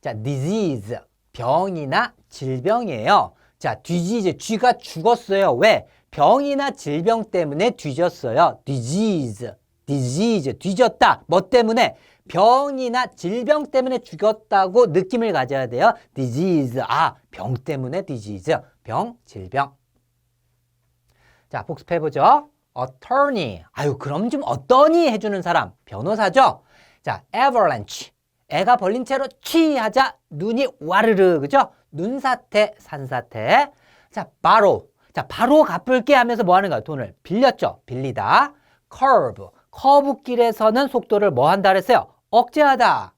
Speaker 2: 자, disease, 병이나 질병이에요. 자, disease, 쥐가 죽었어요. 왜? 병이나 질병 때문에 뒤졌어요. disease, 뒤졌다. 뭐 때문에? 병이나 질병 때문에 죽였다고 느낌을 가져야 돼요. disease. 아, 병 때문에 disease. 병, 질병. 자, 복습해보죠. attorney. 아유, 그럼 좀 어떠니 해주는 사람. 변호사죠. 자, avalanche. 애가 벌린 채로 하자 눈이 와르르. 그죠? 눈사태, 산사태. 자, borrow. 자, 바로 갚을게 하면서 뭐 하는 거야? 돈을 빌렸죠. 빌리다. curb. 커브길에서는 속도를 뭐 한다 그랬어요? 억제하다.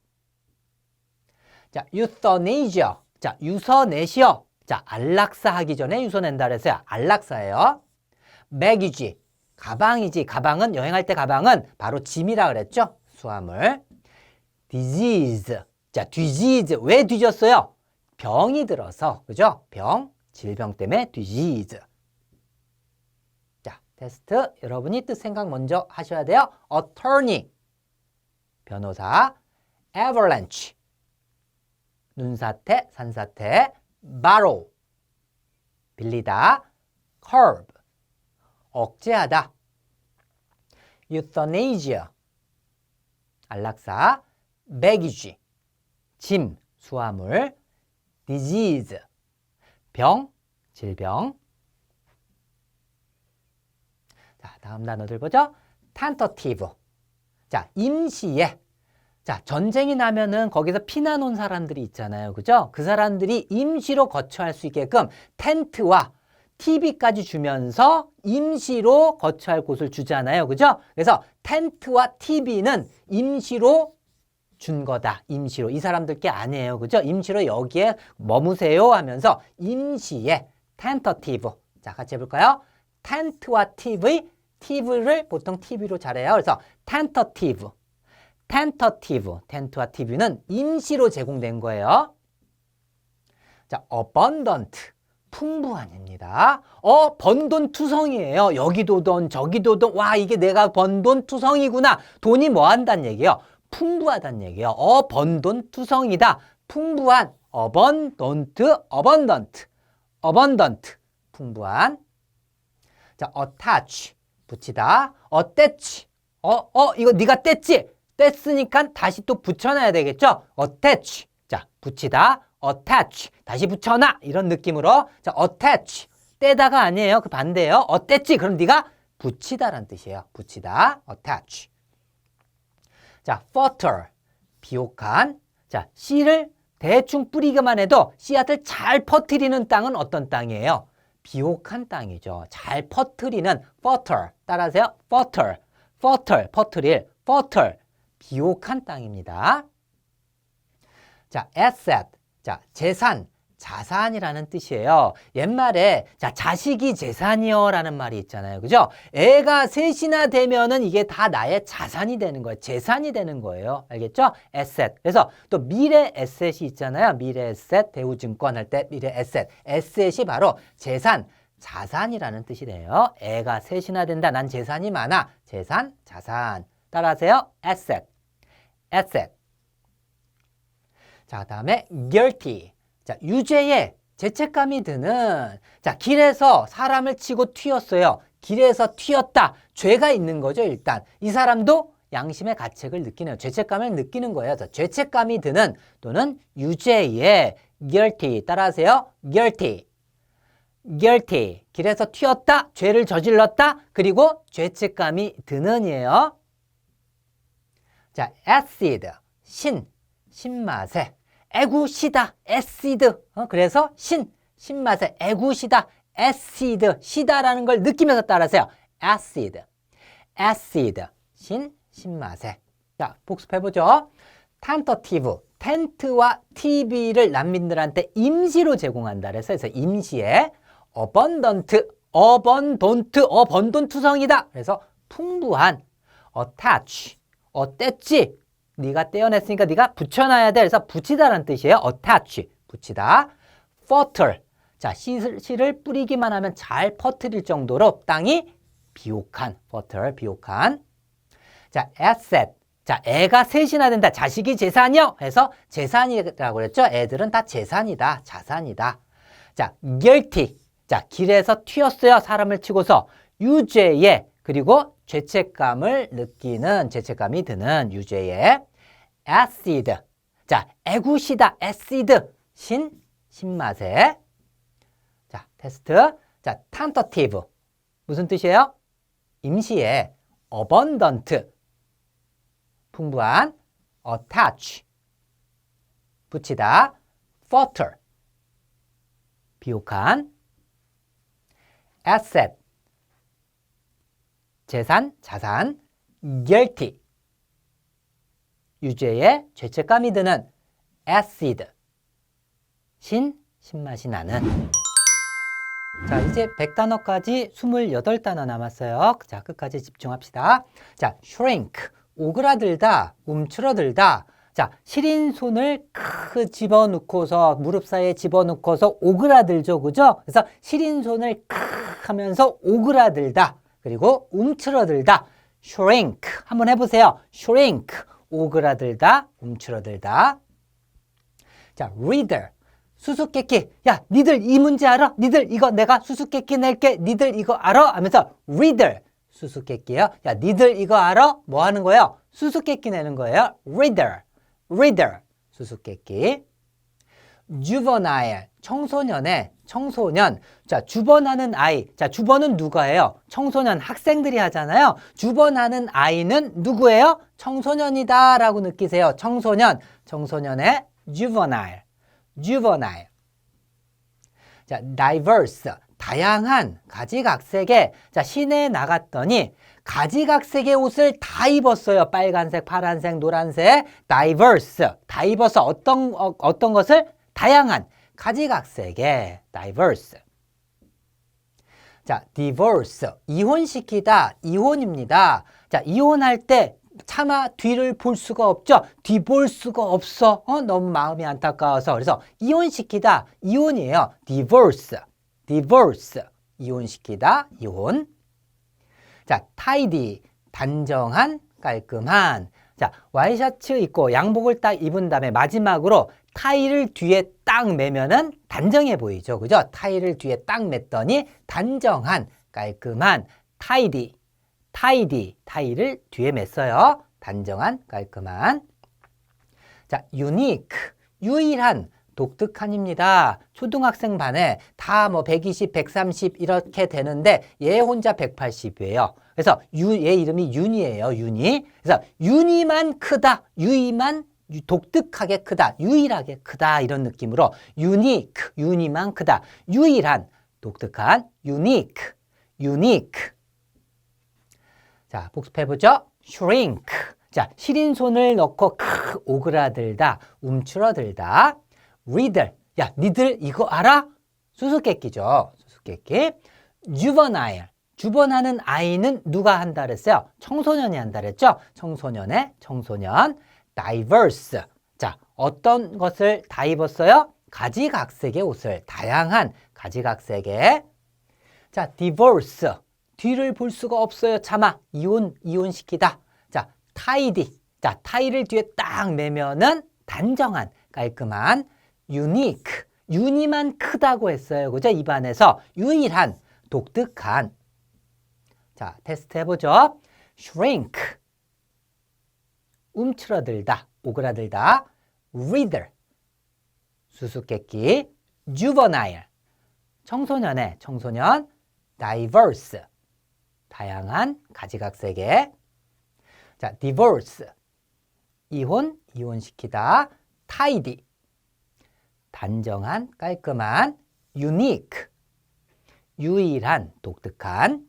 Speaker 2: 자, euthanasia. 자, 유서 내시오. 자, 안락사 하기 전에 유서 낸다 그랬어요. 안락사예요. baggage. 가방이지. 가방은 여행할 때 가방은 바로 짐이라 그랬죠. 수화물. disease. 자, disease. 왜 뒤졌어요? 병이 들어서. 그죠? 병, 질병 때문에 disease. 자, 테스트. 여러분이 뜻 생각 먼저 하셔야 돼요. attorney, 변호사. avalanche, 눈사태, 산사태. borrow, 빌리다. curb, 억제하다. euthanasia, 안락사. baggage, 짐, 수화물. disease, 병, 질병. 자, 다음 단어들 보죠. tentative, 자, 임시에. 자, 전쟁이 나면은 거기서 피난 온 사람들이 있잖아요. 그죠? 그 사람들이 임시로 거처할 수 있게끔 텐트와 TV까지 주면서 임시로 거처할 곳을 주잖아요. 그죠? 그래서 텐트와 TV는 임시로 준 거다. 임시로. 이 사람들 게 아니에요. 그죠? 임시로 여기에 머무세요 하면서 임시에 tentative. 자, 같이 해볼까요? 텐트와 TV. TV를 보통 TV로 잘해요. 그래서 tentative. tentative. 텐트와 TV는 임시로 제공된 거예요. 자, abundant. 풍부한입니다. 번 돈 투성이에요. 여기도 돈, 저기도 돈. 와, 이게 내가 번 돈 투성이구나. 돈이 뭐 한다는 얘기예요? 풍부하다는 얘기예요. 번 돈 투성이다. 풍부한. abundant, abundant, abundant. 풍부한. 자, attach. 붙이다. attach. 이거 네가 뗐지? 뗐으니까 다시 또 붙여놔야 되겠죠? attach. 자, 붙이다. attach. 다시 붙여놔. 이런 느낌으로. 자, attach. 떼다가 아니에요. 그 반대예요. 뗐지? 그럼 네가 붙이다라는 뜻이에요. 붙이다. attach. 자, fertile. 비옥한. 자, 씨를 대충 뿌리기만 해도 씨앗을 잘 퍼뜨리는 땅은 어떤 땅이에요? 비옥한 땅이죠. 잘 퍼뜨리는 fertile. 따라하세요. fertile. fertile. 퍼뜨릴. fertile. 비옥한 땅입니다. 자, asset. 자, 재산, 자산이라는 뜻이에요. 옛말에 자, 자식이 재산이요 라는 말이 있잖아요. 그죠? 애가 셋이나 되면은 이게 다 나의 자산이 되는 거예요. 재산이 되는 거예요. 알겠죠? asset. 그래서 또 미래 에셋이 있잖아요. 미래 에셋, 대우증권 할 때 미래 에셋. 에셋이 바로 재산, 자산이라는 뜻이 돼요. 애가 셋이나 된다. 난 재산이 많아. 재산, 자산. 따라하세요. asset. asset. 자, 다음에 guilty. 자, 유죄에 죄책감이 드는. 자, 길에서 사람을 치고 튀었어요. 길에서 튀었다. 죄가 있는 거죠, 일단. 이 사람도 양심의 가책을 느끼는, 죄책감을 느끼는 거예요. 자, 죄책감이 드는 또는 유죄에 guilty. 따라하세요. guilty. guilty. 길에서 튀었다. 죄를 저질렀다. 그리고 죄책감이 드는이에요. 자, acid. 신맛에. 애구시다. 애시드. 그래서 신맛에 애구시다. 애시드. 시다라는 걸 느끼면서 따라하세요. acid. acid. 신맛에. 자, 복습해보죠. tentative. 텐트와 TV를 난민들한테 임시로 제공한다. 그래서 임시에 abundant. 번돈투성이다. 그래서 풍부한. attach. 뗐지? 네가 떼어냈으니까 네가 붙여놔야 돼. 그래서 붙이다라는 뜻이에요. attach. 붙이다. fertile. 자, 씨를 뿌리기만 하면 잘 퍼뜨릴 정도로 땅이 비옥한. fertile. 비옥한. 자, asset. 자, 애가 셋이나 된다. 자식이 재산이요. 해서 재산이라고 그랬죠. 애들은 다 재산이다. 자산이다. 자, guilty. 자, 길에서 튀었어요. 사람을 치고서. 유죄에. 그리고 죄책감을 느끼는, 죄책감이 드는 유죄에 acid. 자, 애구시다. acid. 신맛에. 자, 테스트. 자, tentative. 무슨 뜻이에요? 임시에 abundant. 풍부한. attach. 붙이다. fertile. 비옥한. asset. 재산, 자산. guilty. 유죄에 죄책감이 드는. acid. 신맛이 나는. 자, 이제 100단어까지 28단어 남았어요. 자, 끝까지 집중합시다. 자, shrink. 오그라들다, 움츠러들다. 자, 시린 손을 집어넣고서, 무릎 사이에 집어넣고서 오그라들죠. 그죠? 그래서 시린 손을 하면서 오그라들다. 그리고 움츠러들다. shrink. 한번 해보세요. shrink. 오그라들다, 움츠러들다. 자, reader. 수수께끼. 야, 니들 이 문제 알아? 니들 이거 내가 수수께끼 낼게. 니들 이거 알아? 하면서 reader. 수수께끼예요. 야, 니들 이거 알아? 뭐 하는 거예요? 수수께끼 내는 거예요. reader. reader. 수수께끼. juvenile. 청소년의 청소년. 자, 주번하는 아이. 자, 주번은 누가 해요? 청소년 학생들이 하잖아요. 주번하는 아이는 누구예요? 청소년이다 라고 느끼세요. 청소년. 청소년의 juvenile. juvenile. 자, diverse. 다양한 가지각색의. 자, 시내에 나갔더니 가지각색의 옷을 다 입었어요. 빨간색, 파란색, 노란색. diverse. 다 입어서 어떤 것을? 다양한 가지각색의 diverse. 자, divorce. 이혼시키다. 이혼입니다. 자, 이혼할 때 차마 뒤를 볼 수가 없죠. 뒤 볼 수가 없어. 너무 마음이 안타까워서. 그래서 이혼시키다. 이혼이에요. divorce. divorce. 이혼시키다. 이혼. 자, tidy. 단정한, 깔끔한. 자, 와이셔츠 입고 양복을 딱 입은 다음에 마지막으로 타이를 뒤에 딱 매면은 단정해 보이죠. 그죠? 타이를 뒤에 딱 맸더니 단정한, 깔끔한, tidy. tidy. 타이를 뒤에 맸어요. 단정한, 깔끔한. 자, unique. 유일한, 독특한입니다. 초등학생 반에 다 뭐 120, 130 이렇게 되는데 얘 혼자 180이에요. 그래서 얘 이름이 윤이에요. 윤이. 그래서 윤이만 크다. 유이만 독특하게 크다. 유일하게 크다. 이런 느낌으로 unique. 윤이만 크다. 유일한, 독특한, unique. unique. 자, 복습해보죠. shrink. 자, 시린 손을 넣고 오그라들다, 움츠러들다. reader. 야, 니들 이거 알아? 수수께끼죠. 수수께끼. juvenile. 주번하는 아이는 누가 한다 그랬어요? 청소년이 한다 그랬죠? 청소년의 청소년. diverse. 자, 어떤 것을 다 입었어요? 가지각색의 옷을. 다양한 가지각색의. 자, divorce. 뒤를 볼 수가 없어요. 차마. 이혼시키다. 자, tidy. 자, 타이를 뒤에 딱 매면은 단정한, 깔끔한. unique. 유니만 크다고 했어요. 그죠? 입안에서 유일한, 독특한. 자, 테스트 해보죠. shrink. 움츠러들다, 오그라들다. reader. 수수께끼. juvenile. 청소년의 청소년. diverse. 다양한 가지각색의. 자, divorce. 이혼시키다. tidy. 단정한, 깔끔한. unique. 유일한, 독특한.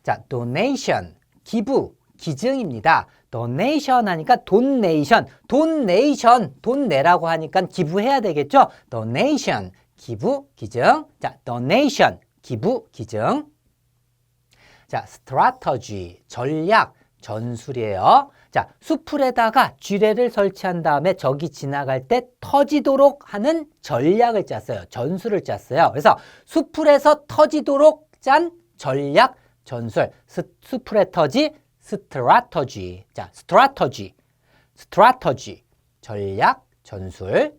Speaker 2: 자, donation. 기부, 기증입니다. donation 하니까 donation. 돈 내라고 하니까 기부해야 되겠죠? donation. 기부, 기증. 자, donation. 기부, 기증. 자, strategy. 전략, 전술이에요. 자, 수풀에다가 쥐레를 설치한 다음에 적이 지나갈 때 터지도록 하는 전략을 짰어요. 전술을 짰어요. 그래서 수풀에서 터지도록 짠 전략, 전술. 수풀에 터지, strategy. 자, strategy. strategy. 전략, 전술.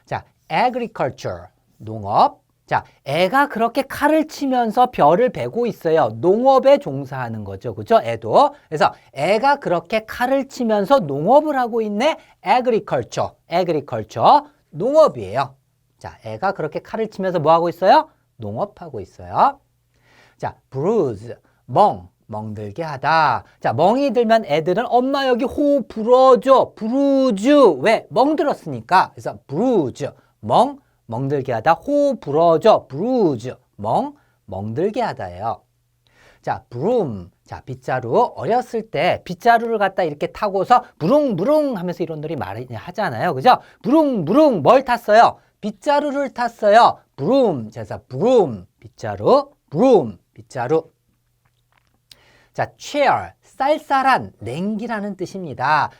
Speaker 2: 자, agriculture. 농업. 자, 애가 그렇게 칼을 치면서 별을 베고 있어요. 농업에 종사하는 거죠. 그죠? 애도. 그래서 애가 그렇게 칼을 치면서 농업을 하고 있네. agriculture. agriculture. 농업이에요. 자, 애가 그렇게 칼을 치면서 뭐 하고 있어요? 농업하고 있어요. 자, bruise. 멍들게 하다. 자, 멍이 들면 애들은 엄마 여기 호 불어줘. bruise. 왜? 멍들었으니까. 그래서 bruise. 멍들게 하다. 호 불어줘. bruise. 멍들게 하다예요. 자, broom. 자, 빗자루. 어렸을 때 빗자루를 갖다 이렇게 타고서 부릉부릉 하면서 이런 놀이 많이 하잖아요. 그죠? 부릉부릉 뭘 탔어요? 빗자루를 탔어요. broom. 그래서 broom. 빗자루. broom. 빗자루. 자, chair. 쌀쌀한, 냉기라는 뜻입니다.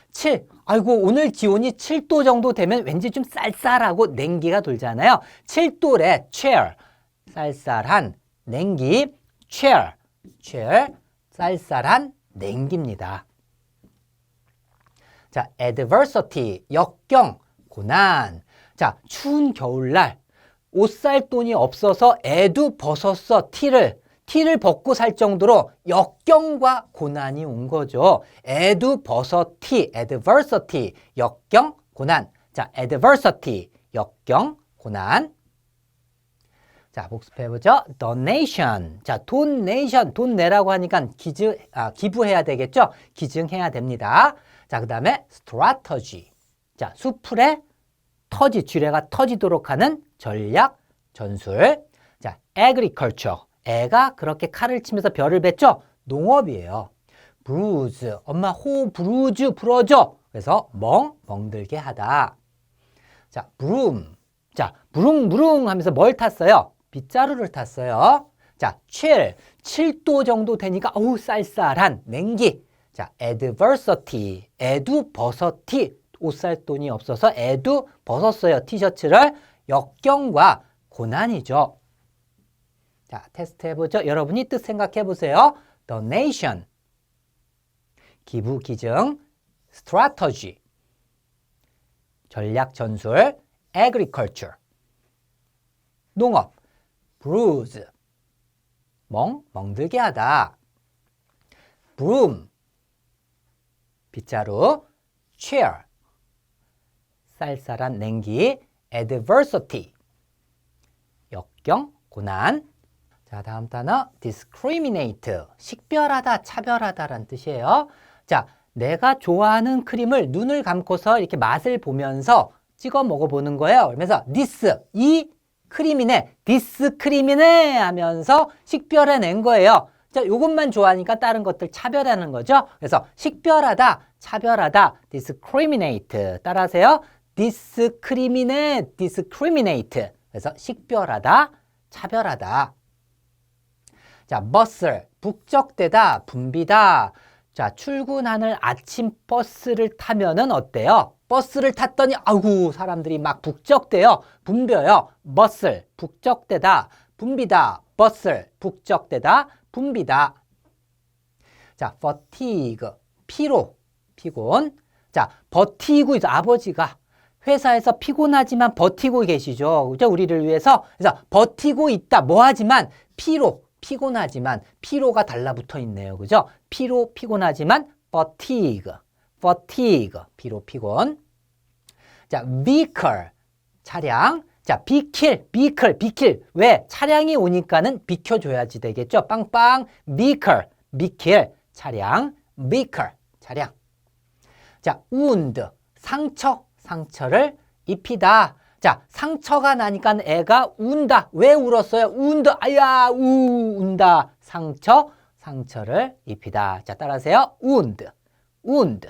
Speaker 2: 아이고 오늘 기온이 7도 정도 되면 왠지 좀 쌀쌀하고 냉기가 돌잖아요. 7도래 chair. 쌀쌀한 냉기, chill, chill, 쌀쌀한 냉기입니다. 자, adversity, 역경, 고난. 자, 추운 겨울날 옷 살 돈이 없어서 애도 벗었어, 티를 벗고 살 정도로 역경과 고난이 온 거죠. 애도 벗어 티, adversity, 역경, 고난. 자, adversity, 역경, 고난. 자, 복습해보죠. donation. 자, donation, 돈 내라고 하니까 기부해야 되겠죠? 기증해야 됩니다. 자, 그 다음에 strategy. 자, 수풀에 쥐레가 터지도록 하는 전략, 전술. 자, agriculture. 애가 그렇게 칼을 치면서 벼를 뱄죠? 농업이에요. bruise. 엄마 호 브루즈 불어줘. 그래서 멍들게 하다. 자, broom. 자, 무릉무릉 하면서 뭘 탔어요? 빗자루를 탔어요. 자, chill. 7도 정도 되니까 어우 쌀쌀한 냉기. 자, adversity. 애도 벗었티. 옷 살 돈이 없어서 애도 벗었어요. 티셔츠를. 역경과 고난이죠. 자, 테스트 해보죠. 여러분이 뜻 생각해 보세요. donation. 기부, 기증. strategy. 전략, 전술. agriculture. 농업. bruise. 멍들게 하다. broom. 빗자루. chill. 쌀쌀한 냉기. adversity. 역경, 고난. 자, 다음 단어 discriminate. 식별하다, 차별하다라는 뜻이에요. 자, 내가 좋아하는 크림을 눈을 감고서 이렇게 맛을 보면서 찍어 먹어보는 거예요. 그러면서 this, 이 크림이네, this 크림이네 하면서 식별해낸 거예요. 자, 요것만 좋아하니까 다른 것들 차별하는 거죠. 그래서 식별하다, 차별하다, discriminate. 따라하세요. discriminate, discriminate. 그래서 식별하다, 차별하다. 자, bustle, 북적대다, 붐비다. 자, 출근하는 아침 버스를 타면은 어때요? 버스를 탔더니 아이고 사람들이 막 북적대요. 붐벼요. bustle, 북적대다, 붐비다. bustle, 북적대다, 붐비다. 자, fatigue, 피곤. 자, 버티고 있어. 아버지가 회사에서 피곤하지만 버티고 계시죠. 그죠? 우리를 위해서. 그래서 버티고 있다. 뭐하지만 피곤하지만 피로가 달라붙어 있네요. 그죠? 피곤하지만 fatigue. 피곤. 자, vehicle. 차량. 자, vehicle. 왜? 차량이 오니까는 비켜줘야지 되겠죠? 빵빵. vehicle. 차량. vehicle. 차량. 자, wound. 상처를 입히다. 자, 상처가 나니까 애가 운다. 왜 울었어요? 아야, 운다. 상처를 입히다. 자, 따라하세요. wound.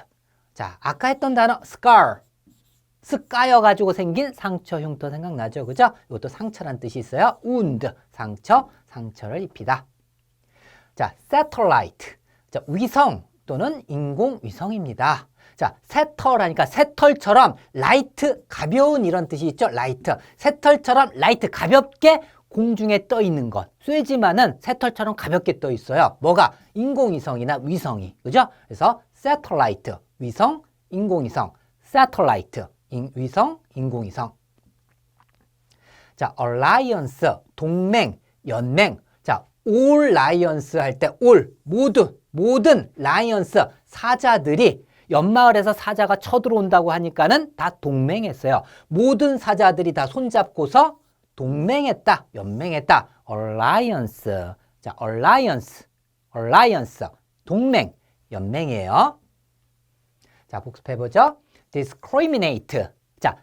Speaker 2: 자, 아까 했던 단어 scar. 스까여가지고 생긴 상처 흉터 생각나죠? 그죠? 이것도 상처란 뜻이 있어요. wound. 상처를 입히다. 자, satellite. 자, 위성 또는 인공위성입니다. 자, 새털하니까 새털처럼 라이트, 가벼운 이런 뜻이 있죠? 라이트. 새털처럼 라이트, 가볍게 공중에 떠 있는 것. 쇠지만은 새털처럼 가볍게 떠 있어요. 뭐가? 인공위성이나 위성이. 그죠? 그래서 satellite, 위성, 인공위성. satellite, 위성, 인공위성. 자, alliance, 동맹, 연맹. 자, all lions 할 때 all, 모든 lions, 사자들이 연마을에서 사자가 쳐들어온다고 하니까는 다 동맹했어요. 모든 사자들이 다 손잡고서 동맹했다, 연맹했다. alliance. 자, alliance. 동맹, 연맹이에요. 자, 복습해보죠. discriminate. 자,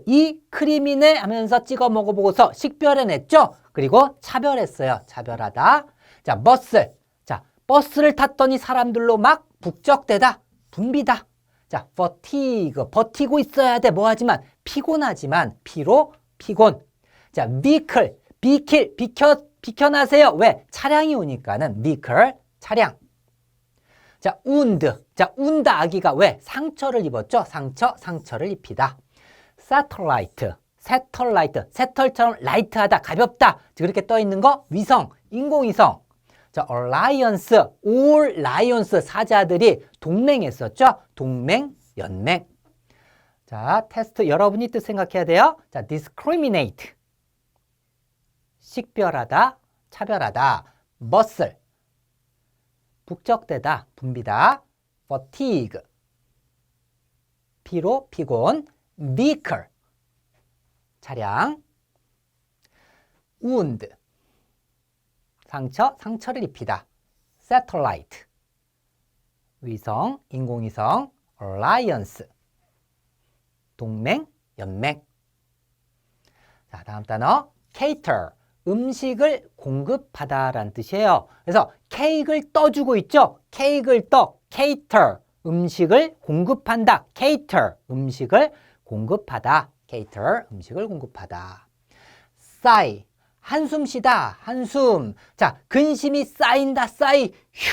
Speaker 2: 이 크림이네 하면서 찍어 먹어보고서 식별해냈죠? 그리고 차별했어요. 차별하다. 자, bustle. 자, 버스를 탔더니 사람들로 막 북적대다. 붐비다. 자, fatigue. 버티고 있어야 돼. 뭐하지만 피곤하지만 피곤. 자, vehicle. 비켜나세요. 왜? 차량이 오니까는 vehicle, 차량. 자, wound. 자, 운다 아기가 왜? 상처를 입었죠? 상처를 입히다. satellite. 새털라이트, 새털처럼 라이트하다, 가볍다. 그렇게 떠 있는 거 위성, 인공위성. 자, alliance, all lions, 사자들이 동맹했었죠? 동맹, 연맹. 자, 테스트 여러분이 뜻 생각해야 돼요. 자, discriminate, 식별하다, 차별하다. muscle, 북적대다, 붐비다. fatigue, 피로, 피곤. vehicle, 차량. wound, 상처, 상처를 입히다. satellite, 위성, 인공위성. alliance, 동맹, 연맹. 자, 다음 단어 cater, 음식을 공급하다라는 뜻이에요. 그래서 케이크를 떠주고 있죠. 케이크를 떠, cater, 음식을 공급한다. cater, 음식을 공급하다. cater, 음식을 공급하다. sigh, 한숨 쉬다, 한숨. 자, 근심이 쌓인다, 쌓이, 휴.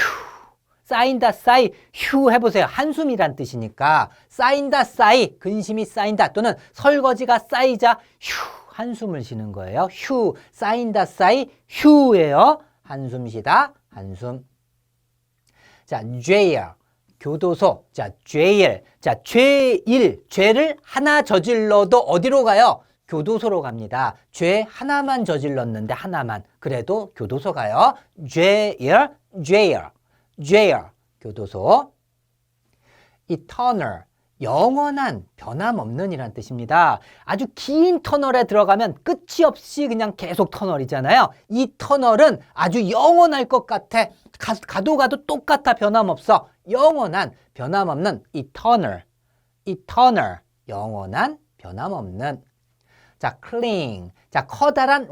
Speaker 2: 쌓인다, 쌓이, 휴 해보세요. 한숨이란 뜻이니까 쌓인다, 쌓이, 근심이 쌓인다 또는 설거지가 쌓이자 휴, 한숨을 쉬는 거예요. 휴, 쌓인다, 쌓이, 휴예요. 한숨 쉬다, 한숨. 자, jail, 교도소. 자, jail. 자, 죄일, 죄를 하나 저질러도 어디로 가요? 교도소로 갑니다. 죄 하나만 저질렀는데 하나만. 그래도 교도소 가요. jail, jail. jail, 교도소. eternal, 영원한, 변함없는 이란 뜻입니다. 아주 긴 터널에 들어가면 끝이 없이 그냥 계속 터널이잖아요. 이 터널은 아주 영원할 것 같아. 가도 똑같아, 변함없어. 영원한, 변함없는 eternal, eternal, 영원한, 변함없는. 자, cling. 자, 커다란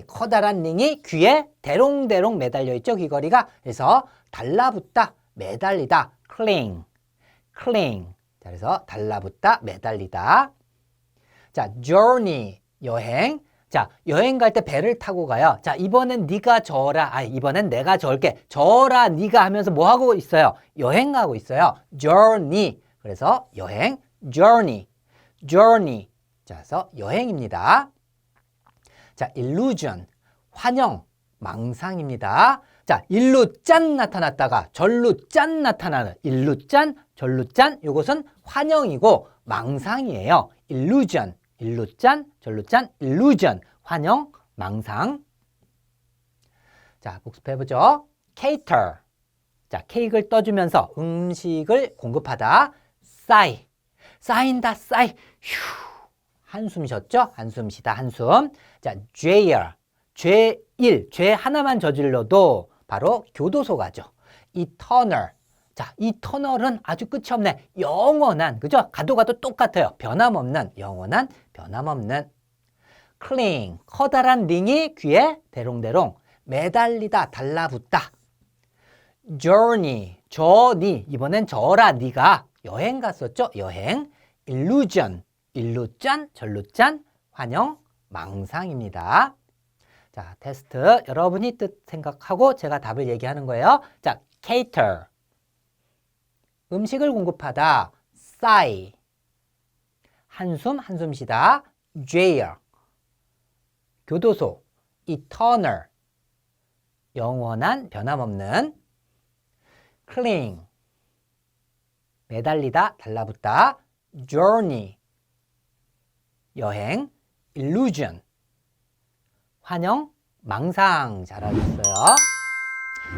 Speaker 2: 커다란 링이 귀에 대롱대롱 매달려 있죠, 귀걸이가. 그래서 달라붙다, 매달리다. cling, cling. 자, 그래서 달라붙다, 매달리다. 자, journey, 여행. 자, 여행 갈 때 배를 타고 가요. 자, 이번엔 네가 저어라. 이번엔 내가 저을게. 저어라, 네가 하면서 뭐 하고 있어요? 여행 가고 있어요. journey. 그래서 여행, journey, journey. 자, 그래서 여행입니다. 자, illusion, 환영, 망상입니다. 자, 일루 짠 나타났다가 절루 짠 나타나는 일루 짠, 절루 짠. 이것은 환영이고 망상이에요. illusion, 일루 짠, 절루 짠, illusion, 환영, 망상. 자, 복습해보죠. cater. 자, 케이크를 떠주면서 음식을 공급하다. sigh, 쌓인다, 쌓이, 휴. 한숨 쉬었죠? 한숨 쉬다, 한숨. 자, jail, 죄일, 죄 하나만 저질러도 바로 교도소 가죠. eternal. 자, eternal은 아주 끝이 없네. 영원한, 그죠? 가도 똑같아요. 변함없는, 영원한, 변함없는. cling, 커다란 링이 귀에 대롱대롱 매달리다, 달라붙다. journey, 이번엔 저라, 네가 여행 갔었죠? 여행. illusion, 일루짠, 절루짠, 환영, 망상입니다. 자, 테스트 여러분이 뜻 생각하고 제가 답을 얘기하는 거예요. 자, cater, 음식을 공급하다. sigh, 한숨 쉬다. jail, 교도소. eternal, 영원한, 변함없는. cling, 매달리다, 달라붙다. journey, 여행. illusion, 환영, 망상. 잘하셨어요.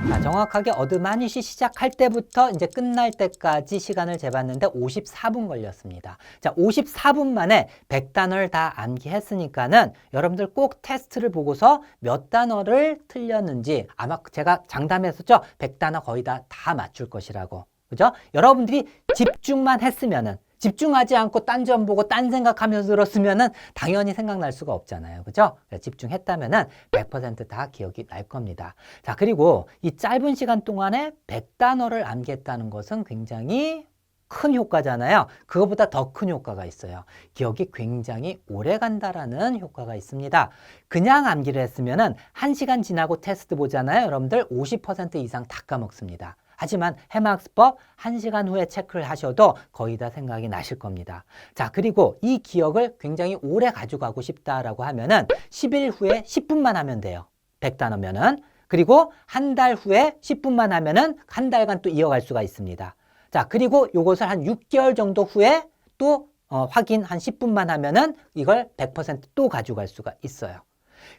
Speaker 2: 자, 정확하게 어드마닛이 시작할 때부터 이제 끝날 때까지 시간을 재봤는데 54분 걸렸습니다. 자, 54분 만에 100단어를 다 암기했으니까는 여러분들 꼭 테스트를 보고서 몇 단어를 틀렸는지, 아마 제가 장담했었죠? 100단어 거의 다 맞출 것이라고. 그죠? 여러분들이 집중만 했으면은, 집중하지 않고 딴 점 보고 딴 생각하면서 들었으면은 당연히 생각날 수가 없잖아요. 그죠? 집중했다면은 100% 다 기억이 날 겁니다. 자, 그리고 이 짧은 시간 동안에 100단어를 암기했다는 것은 굉장히 큰 효과잖아요. 그거보다 더 큰 효과가 있어요. 기억이 굉장히 오래 간다라는 효과가 있습니다. 그냥 암기를 했으면은 1시간 지나고 테스트 보잖아요. 여러분들 50% 이상 다 까먹습니다. 하지만 해마학습법 1시간 후에 체크를 하셔도 거의 다 생각이 나실 겁니다. 자, 그리고 이 기억을 굉장히 오래 가져가고 싶다라고 하면은 10일 후에 10분만 하면 돼요. 100단어면은. 그리고 한 달 후에 10분만 하면은 한 달간 또 이어갈 수가 있습니다. 자, 그리고 요것을 한 6개월 정도 후에 또 확인 한 10분만 하면은 이걸 100% 또 가져갈 수가 있어요.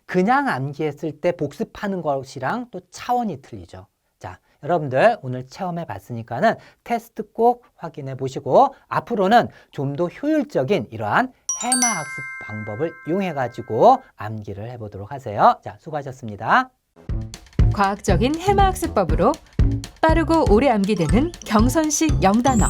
Speaker 2: 그냥 암기했을 때 복습하는 것이랑 또 차원이 틀리죠. 자, 여러분들 오늘 체험해 봤으니까는 테스트 꼭 확인해 보시고 앞으로는 좀 더 효율적인 이러한 해마학습 방법을 이용해 가지고 암기를 해보도록 하세요. 자, 수고하셨습니다.
Speaker 3: 과학적인 해마학습법으로 빠르고 오래 암기되는 경선식 영단어.